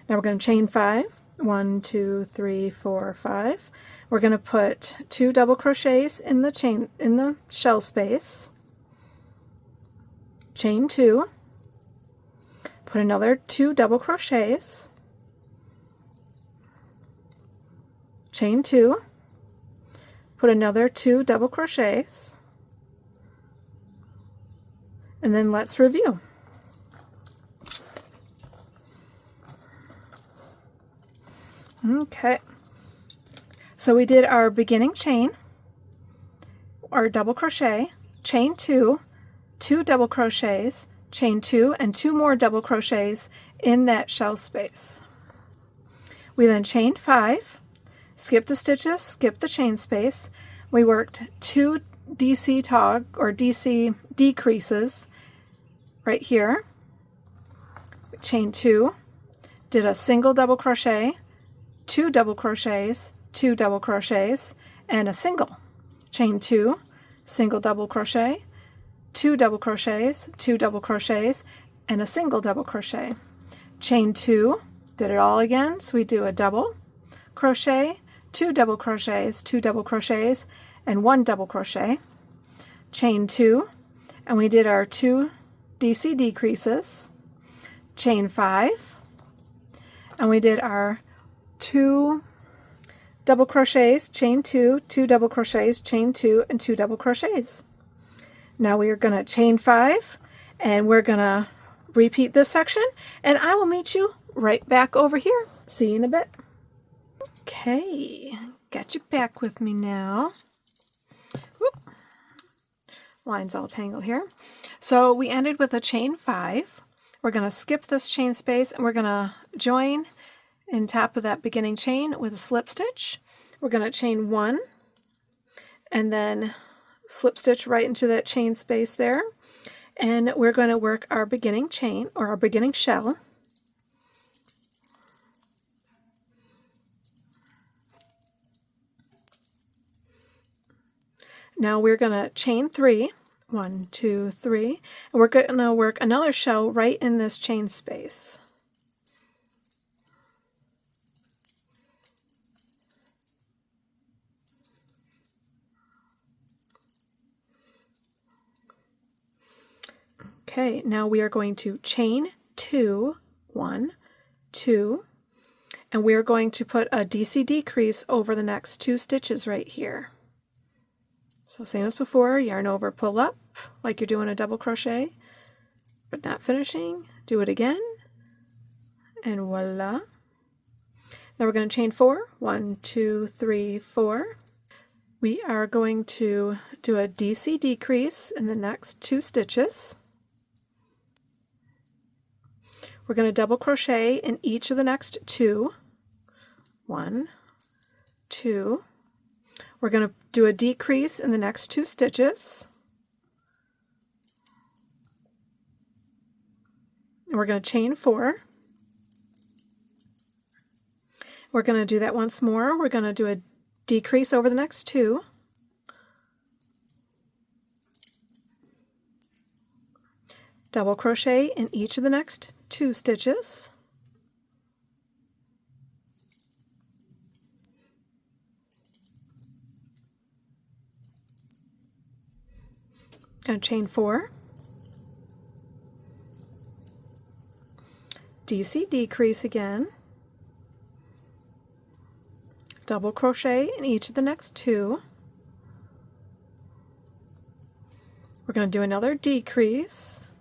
now we're going to chain 5, 1, 2, 3, 4, 5. We're going to put 2 double crochets in the shell space, chain 2, put another 2 double crochets, chain 2, put another 2 double crochets, and then let's review. Okay, so we did our beginning chain, our double crochet, chain 2, 2 double crochets, chain 2, and 2 more double crochets in that shell space. We then chained 5, skipped the stitches, skipped the chain space. We worked 2 DC tog or DC decreases right here, chain 2, did a single double crochet, 2 double crochets, 2 double crochets, and a single, chain 2, single double crochet, 2 double crochets, 2 double crochets, and a single double crochet, chain 2, did it all again, so we do a double crochet, 2 double crochets, 2 double crochets, and 1 double crochet, chain 2, and we did our 2 DC decreases, chain 5, and we did our 2 double crochets, chain 2, 2 double crochets, chain 2, and 2 double crochets. Now we are going to chain 5, and we're going to repeat this section, and I will meet you right back over here. See you in a bit. Okay, got you back with me now. Whoop. Line's all tangled here. So we ended with a chain 5. We're going to skip this chain space, and we're going to join in top of that beginning chain with a slip stitch. We're going to chain 1 and then slip stitch right into that chain space there, and we're going to work our beginning chain or our beginning shell. Now we're going to chain 3, 1, 2, 3, and we're going to work another shell right in this chain space. Okay, now we are going to chain 2, 1, 2, and we are going to put a DC decrease over the next 2 stitches right here. So same as before, yarn over, pull up like you're doing a double crochet, but not finishing. Do it again, and voila. Now we're going to chain 4. 1, 2, 3, 4. We are going to do a DC decrease in the next 2 stitches. We're going to double crochet in each of the next 2. 1, 2. We're going to do a decrease in the next 2 stitches. And we're going to chain 4. We're going to do that once more. We're going to do a decrease over the next 2. Double crochet in each of the next 2 stitches. Going to chain 4. DC decrease again. Double crochet in each of the next 2. We're going to do another decrease.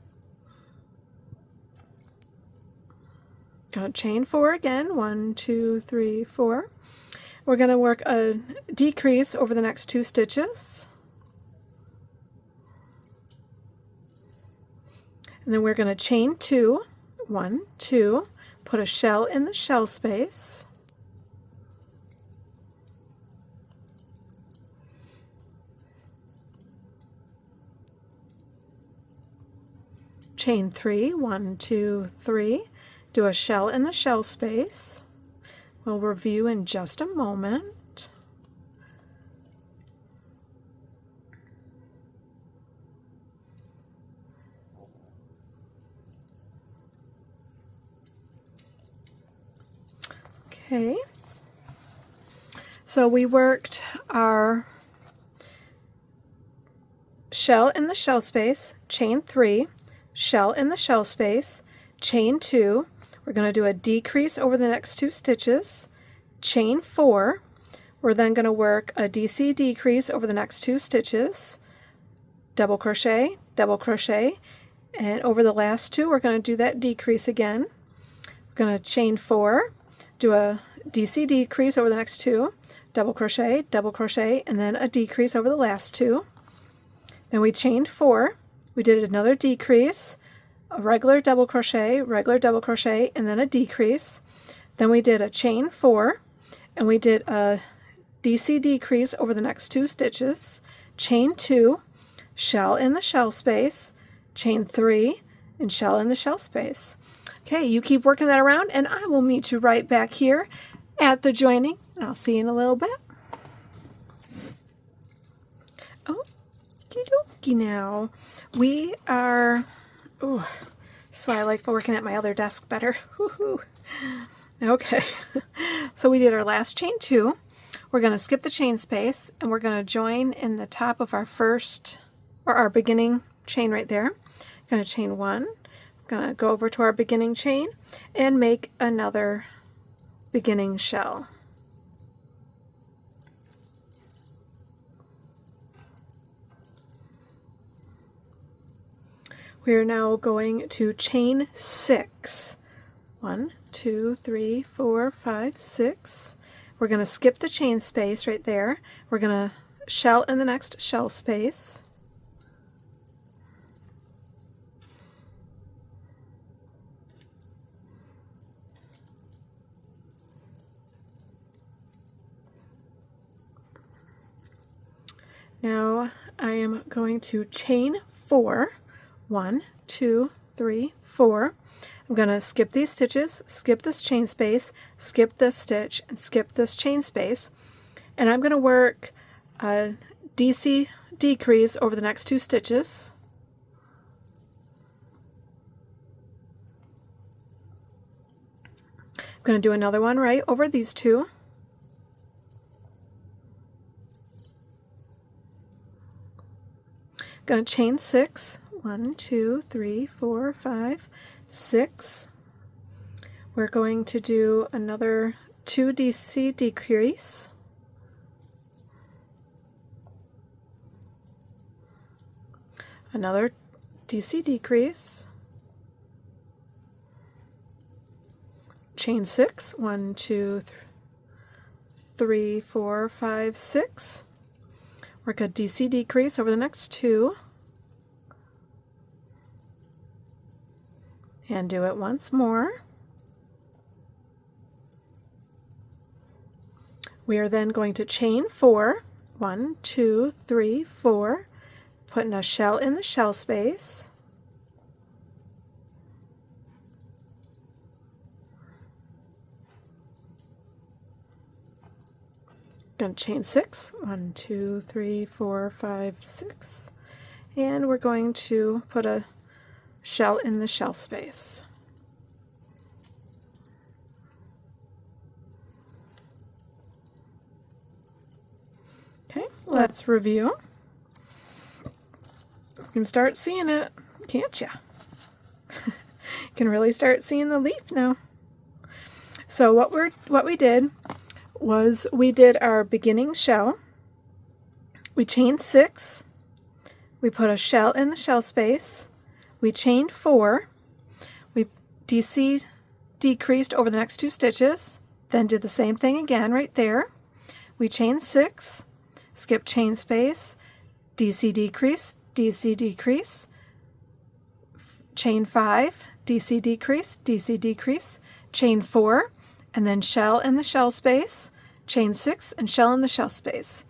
Going to chain 4 again. 1, 2, 3, 4. We're going to work a decrease over the next 2 stitches. And then we're going to chain 2. 1, 2. Put a shell in the shell space. Chain 3. 1, 2, 3. Do a shell in the shell space. We'll review in just a moment. Okay, so we worked our shell in the shell space, chain 3, shell in the shell space, chain 2. We're going to do a decrease over the next 2 stitches, chain 4. We're then going to work a DC decrease over the next 2 stitches, double crochet, and over the last 2 we're going to do that decrease again. We're going to chain 4, do a DC decrease over the next 2, double crochet, and then a decrease over the last 2. Then we chained 4, we did another decrease, a regular double crochet, and then a decrease. Then we did a chain 4, and we did a DC decrease over the next 2 stitches, chain 2, shell in the shell space, chain 3, and shell in the shell space. Okay, you keep working that around, and I will meet you right back here at the joining, and I'll see you in a little bit. Okie dokie now. We are, that's why I like working at my other desk better. Woohoo. Okay, so we did our last chain 2. We're going to skip the chain space, and we're going to join in the top of our first, or our beginning chain right there. Going to chain 1. Going to go over to our beginning chain and make another beginning shell. We are now going to chain 6. 1, 2, 3, 4, 5, 6. We're going to skip the chain space right there. We're going to shell in the next shell space. Now I am going to chain 4. 1, 2, 3, 4. I'm going to skip these stitches, skip this chain space, skip this stitch, and skip this chain space. And I'm going to work a DC decrease over the next 2 stitches. I'm going to do another one right over these 2. Going to chain 6. 1, 2, 3, 4, 5, 6. We're going to do another 2 DC decrease. Another DC decrease. Chain 6. 1, 2, 3. 3, 4, 5, 6. Work a DC decrease over the next 2. And do it once more. We are then going to chain 4. 1, 2, 3, 4. Putting a shell in the shell space. Going to chain 6. 1, 2, 3, 4, 5, 6. And we're going to put a shell in the shell space. Okay, let's review. You can start seeing it, can't you? You can really start seeing the leaf now. So what we did was we did our beginning shell. We chained 6. We put a shell in the shell space. We chained 4. We DC decreased over the next 2 stitches. Then did the same thing again right there. We chained 6. Skip chain space. DC decrease. DC decrease. Chain 5. DC decrease. DC decrease. Chain 4. And then shell in the shell space. Chain 6 and shell in the shell space.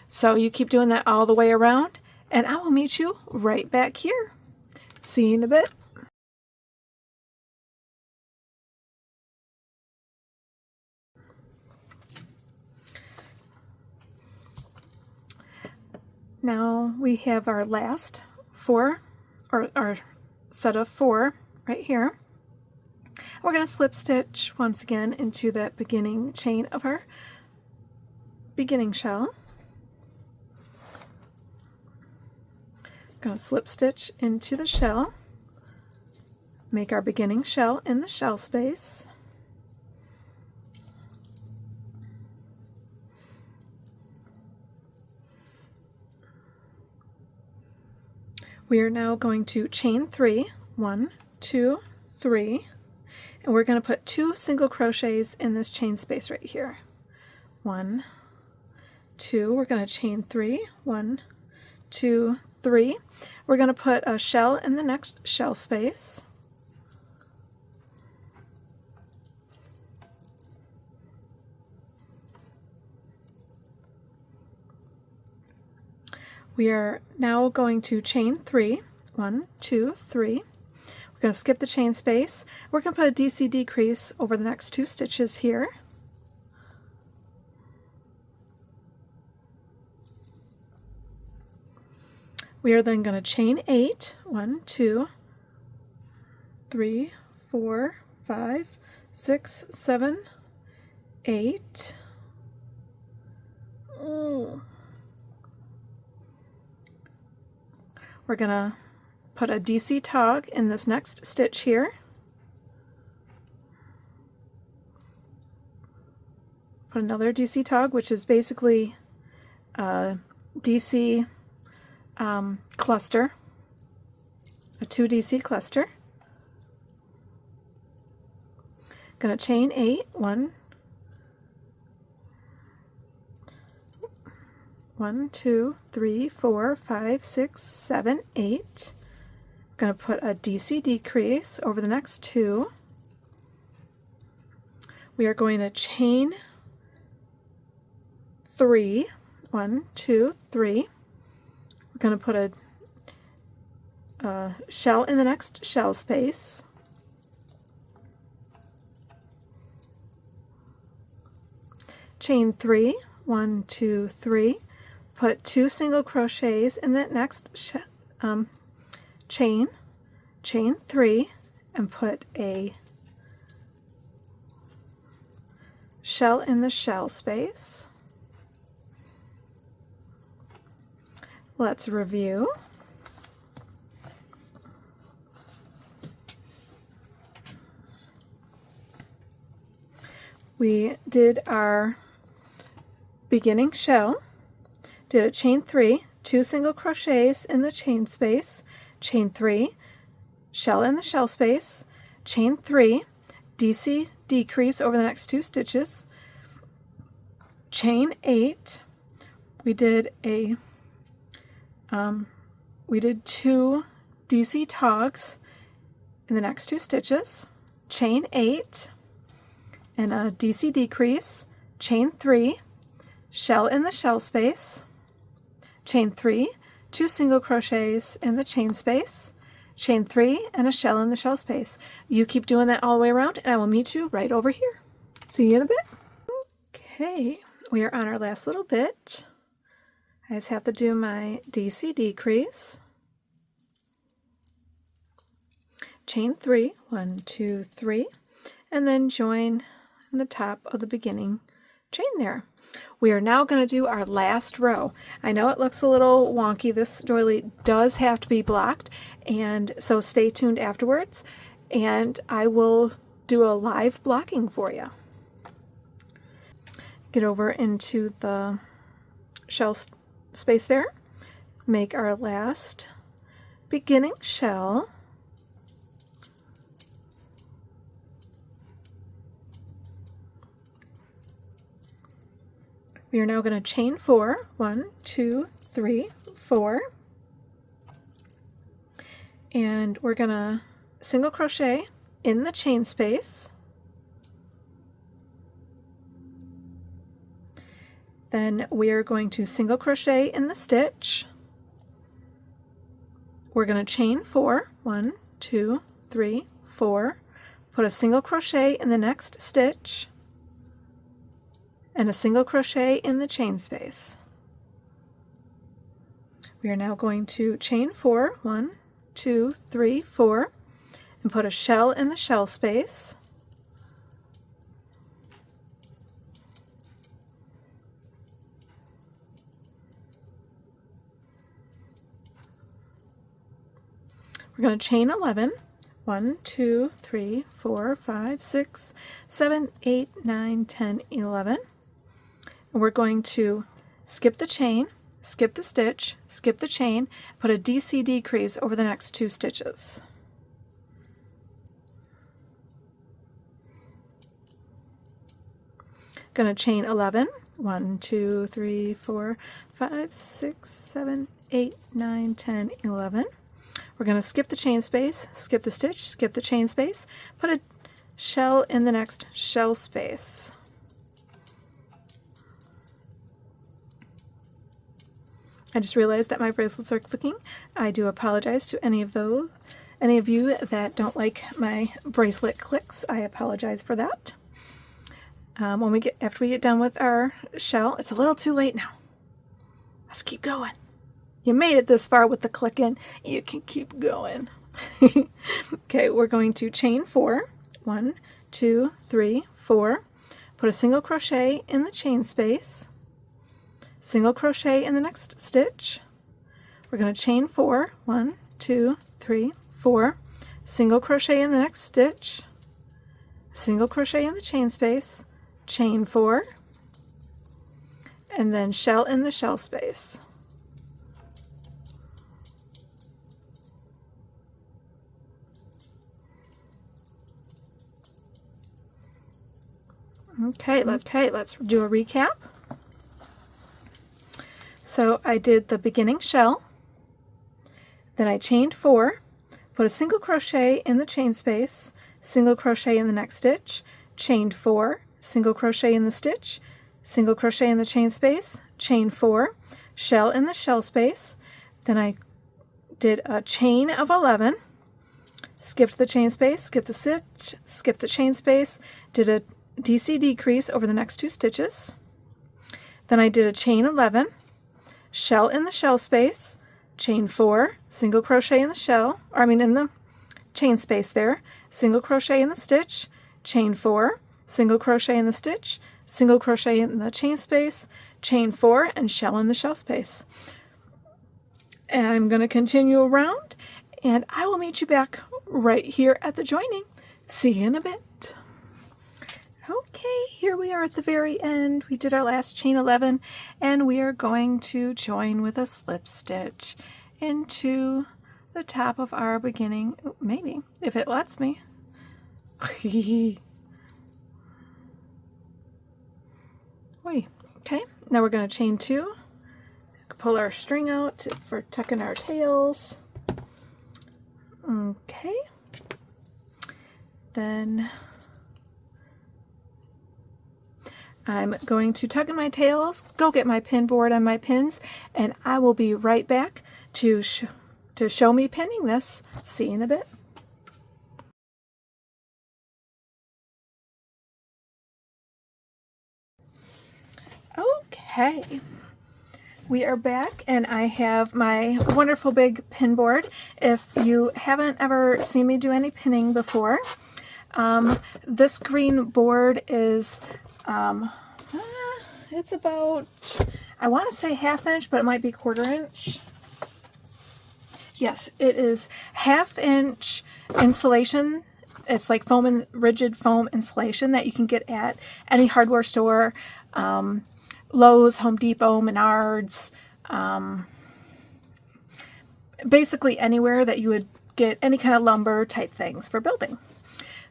So you keep doing that all the way around, and I will meet you right back here. See you in a bit. Now we have our last 4, or our set of 4 right here. We're going to slip stitch once again into that beginning chain of our beginning shell. Going to slip stitch into the shell, make our beginning shell in the shell space. We are now going to chain 3, 1, 2, 3, and we're going to put 2 single crochets in this chain space right here. 1, 2, we're going to chain 3, 1, 2, 3. We're going to put a shell in the next shell space. We are now going to chain 3, 1, 2, 3. We're going to skip the chain space. We're going to put a DC decrease over the next 2 stitches here. We are then going to chain 8, 1, 2, 3, 4, 5, 6, 7, 8. We're going to put a DC tog in this next stitch here. Put another DC tog, which is basically a DC cluster, a 2 DC cluster. Going to chain 8, 1, 2, 3, 4, 5, 6, 7, 8. Going to put a DC decrease over the next 2. We are going to chain 3, 1, 2, 3. We're going to put a shell in the next shell space. Chain 3, 1, 2, 3. Put 2 single crochets in that next chain. Chain 3 and put a shell in the shell space. Let's review. We did our beginning shell, did a chain 3, 2 single crochets in the chain space, chain 3, shell in the shell space, chain 3, DC decrease over the next 2 stitches, chain 8. We did 2 DC togs in the next 2 stitches, chain 8, and a DC decrease, chain 3, shell in the shell space, chain 3, 2 single crochets in the chain space, chain 3, and a shell in the shell space. You keep doing that all the way around, and I will meet you right over here. See you in a bit. Okay, we are on our last little bit. I just have to do my DC decrease, chain 3, 1, 2, 3, and then join in the top of the beginning chain there. We are now going to do our last row. I know it looks a little wonky. This doily does have to be blocked, and so stay tuned afterwards, and I will do a live blocking for you. Get over into the shell space there, make our last beginning shell. We are now going to chain 4, 1, 2, 3, 4, and we're going to single crochet in the chain space, then we are going to single crochet in the stitch, we're going to chain 4, 1, 2, 3, 4, put a single crochet in the next stitch, and a single crochet in the chain space. We are now going to chain 4, 1, 2, 3, 4, and put a shell in the shell space, we're going to chain 11, 1, 2, 3, 4, 5, 6, 7, 8, 9, 10, 11. And we're going to skip the chain, skip the stitch, skip the chain, put a DC decrease over the next 2 stitches. Going to chain 11, 1, 2, 3, 4, 5, 6, 7, 8, 9, 10, 11. We're going to skip the chain space, skip the stitch, skip the chain space, put a shell in the next shell space. I just realized that my bracelets are clicking. I do apologize to any of you that don't like my bracelet clicks. I apologize for that. After we get done with our shell, it's a little too late now. Let's keep going. You made it this far with the clicking. You can keep going. Okay, we're going to chain 4, 1, 2, 3, 4. Put a single crochet in the chain space. Single crochet in the next stitch. We're going to chain 4, 1, 2, 3, 4, single crochet in the next stitch, single crochet in the chain space, chain 4, and then shell in the shell space. Okay, let's do a recap. So I did the beginning shell, then I chained 4, put a single crochet in the chain space, single crochet in the next stitch, chained 4, single crochet in the stitch, single crochet in the chain space, chain 4, shell in the shell space, then I did a chain of 11, skipped the chain space, skipped the stitch, skipped the chain space, did a DC decrease over the next 2 stitches, then I did a chain 11, shell in the shell space, chain 4, single crochet in the in the chain space there, single crochet in the stitch, chain 4, single crochet in the stitch, single crochet in the chain space, chain 4, and shell in the shell space. And I'm going to continue around, and I will meet you back right here at the joining. See you in a bit. Okay, here we are at the very end. We did our last chain 11, and we are going to join with a slip stitch into the top of our beginning, maybe, if it lets me. Wait, Okay, now we're going to chain 2, pull our string out for tucking our tails. Okay, then I'm going to tuck in my tails, go get my pin board and my pins, and I will be right back to show me pinning this. See you in a bit. Okay, we are back and I have my wonderful big pin board. If you haven't ever seen me do any pinning before, this green board is, it's about, I want to say 1/2 inch, but it might be 1/4 inch. Yes, it is 1/2 inch insulation. It's like foam and rigid foam insulation that you can get at any hardware store, Lowe's, Home Depot, Menards, basically anywhere that you would get any kind of lumber type things for building.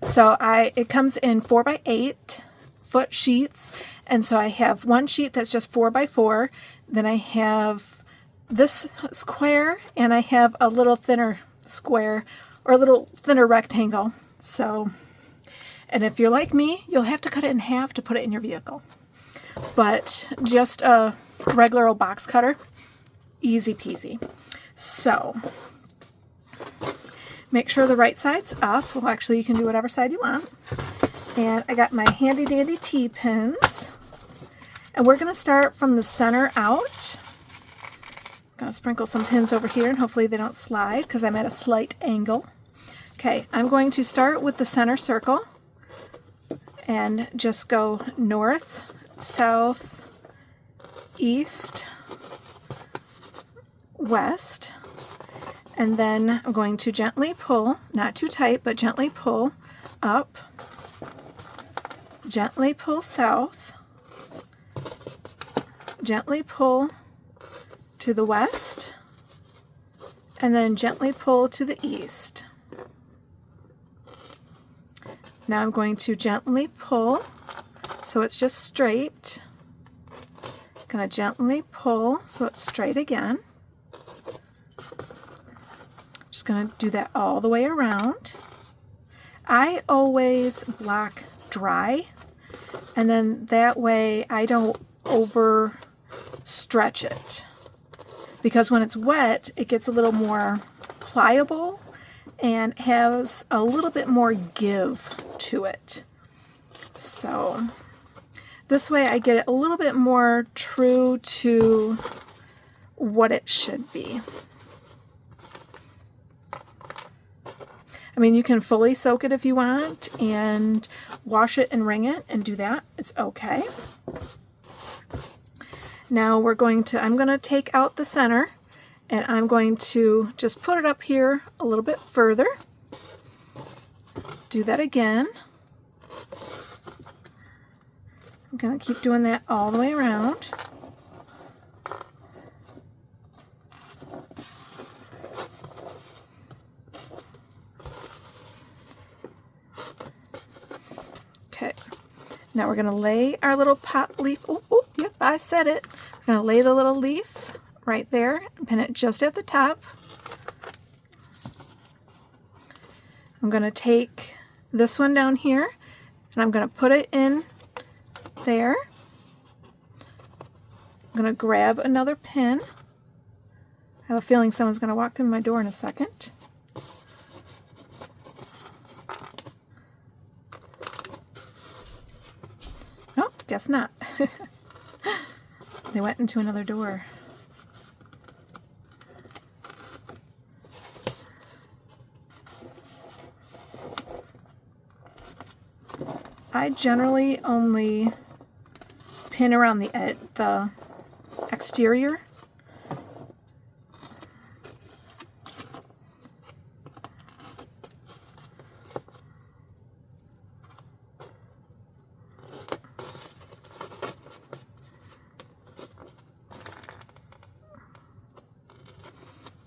So it comes in 4x8 foot sheets, and so I have one sheet that's just 4x4, then I have this square, and I have a little thinner square, or a little thinner rectangle. So, and if you're like me, you'll have to cut it in half to put it in your vehicle. But just a regular old box cutter, easy peasy. So make sure the right side's up. Well, actually you can do whatever side you want. And I got my handy dandy T-pins, and we're going to start from the center out. I'm going to sprinkle some pins over here, and hopefully they don't slide because I'm at a slight angle. Okay, I'm going to start with the center circle and just go north, south, east, west, and then I'm going to gently pull, not too tight, but gently pull up, gently pull south, gently pull to the west, and then gently pull to the east. Now I'm going to gently pull so it's just straight. Going to gently pull so it's straight again. Just going to do that all the way around. I always block dry, and then that way I don't over stretch it, because when it's wet it gets a little more pliable and has a little bit more give to it. So this way I get it a little bit more true to what it should be. I mean, you can fully soak it if you want and wash it and wring it and do that. It's okay. Now I'm going to take out the center, and I'm going to just put it up here a little bit further. Do that again. I'm going to keep doing that all the way around. Okay, now we're going to lay our little pot leaf. Oh, yep, I said it. We're going to lay the little leaf right there and pin it just at the top. I'm going to take this one down here, and I'm going to put it in there. I'm going to grab another pin. I have a feeling someone's going to walk through my door in a second. Oh, guess not. They went into another door. I generally only pin around the exterior.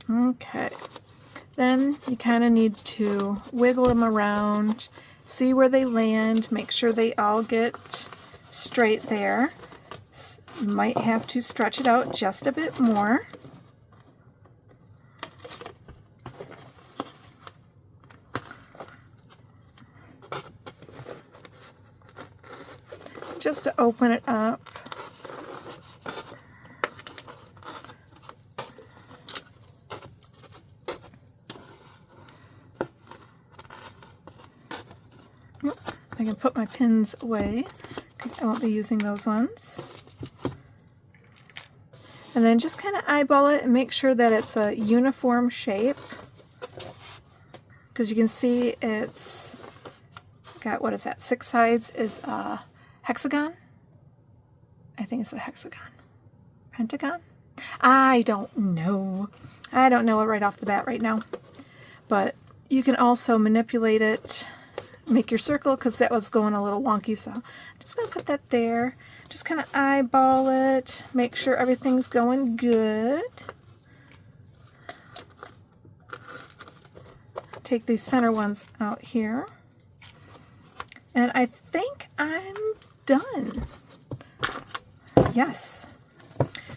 Okay, then you kind of need to wiggle them around, see where they land, make sure they all get straight there. You might have to stretch it out just a bit more. Just to open it up. I can put my pins away because I won't be using those ones. And then just kind of eyeball it and make sure that it's a uniform shape. Because you can see it's got, what is that, 6 sides is a hexagon? I think it's a hexagon. Pentagon? I don't know. I don't know it right off the bat right now. But you can also manipulate it, make your circle, because that was going a little wonky, so I'm just going to put that there. Just kind of eyeball it, make sure everything's going good. Take these center ones out here. And I think I'm done. Yes.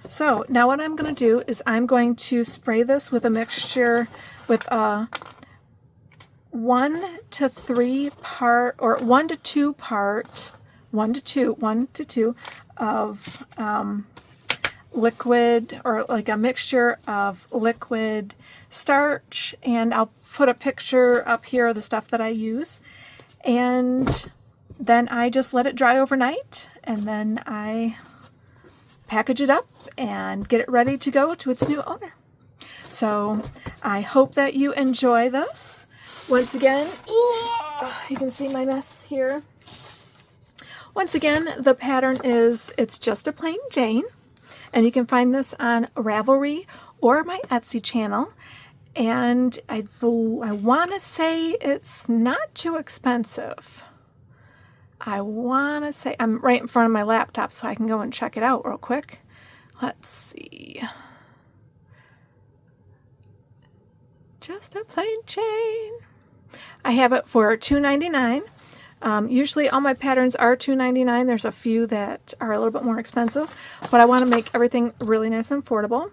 So now what I'm going to do is I'm going to spray this with a mixture with a 1 to 3 part, or 1 to 2 part, 1 to 2 of liquid, or like a mixture of liquid starch, and I'll put a picture up here of the stuff that I use, and then I just let it dry overnight, and then I package it up and get it ready to go to its new owner. So I hope that you enjoy this. Once again, you can see my mess here. Once again, the pattern is, it's just a plain Jane, and you can find this on Ravelry or my Etsy channel. And I want to say it's not too expensive. I want to say, I'm right in front of my laptop so I can go and check it out real quick. Let's see. Just a plain Jane. I have it for $2.99. Usually all my patterns are $2.99. There's a few that are a little bit more expensive, but I want to make everything really nice and affordable.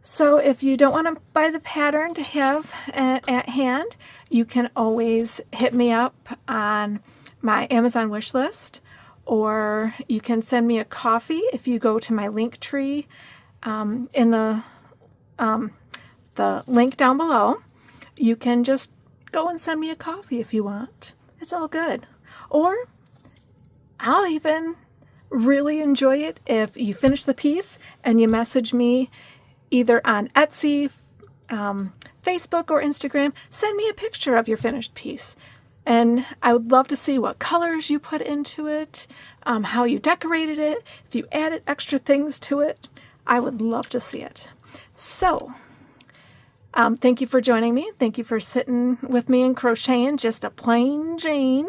So if you don't want to buy the pattern to have at hand, you can always hit me up on my Amazon wish list, or you can send me a coffee if you go to my link tree in the link down below. You can just go and send me a coffee if you want. It's all good. Or I'll even really enjoy it if you finish the piece and you message me either on Etsy, Facebook, or Instagram. Send me a picture of your finished piece. And I would love to see what colors you put into it, how you decorated it, if you added extra things to it. I would love to see it. So, thank you for joining me. Thank you for sitting with me and crocheting just a plain Jane.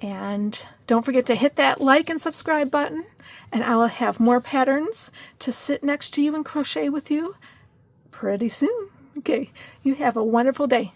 And don't forget to hit that like and subscribe button, and I will have more patterns to sit next to you and crochet with you pretty soon. Okay, you have a wonderful day.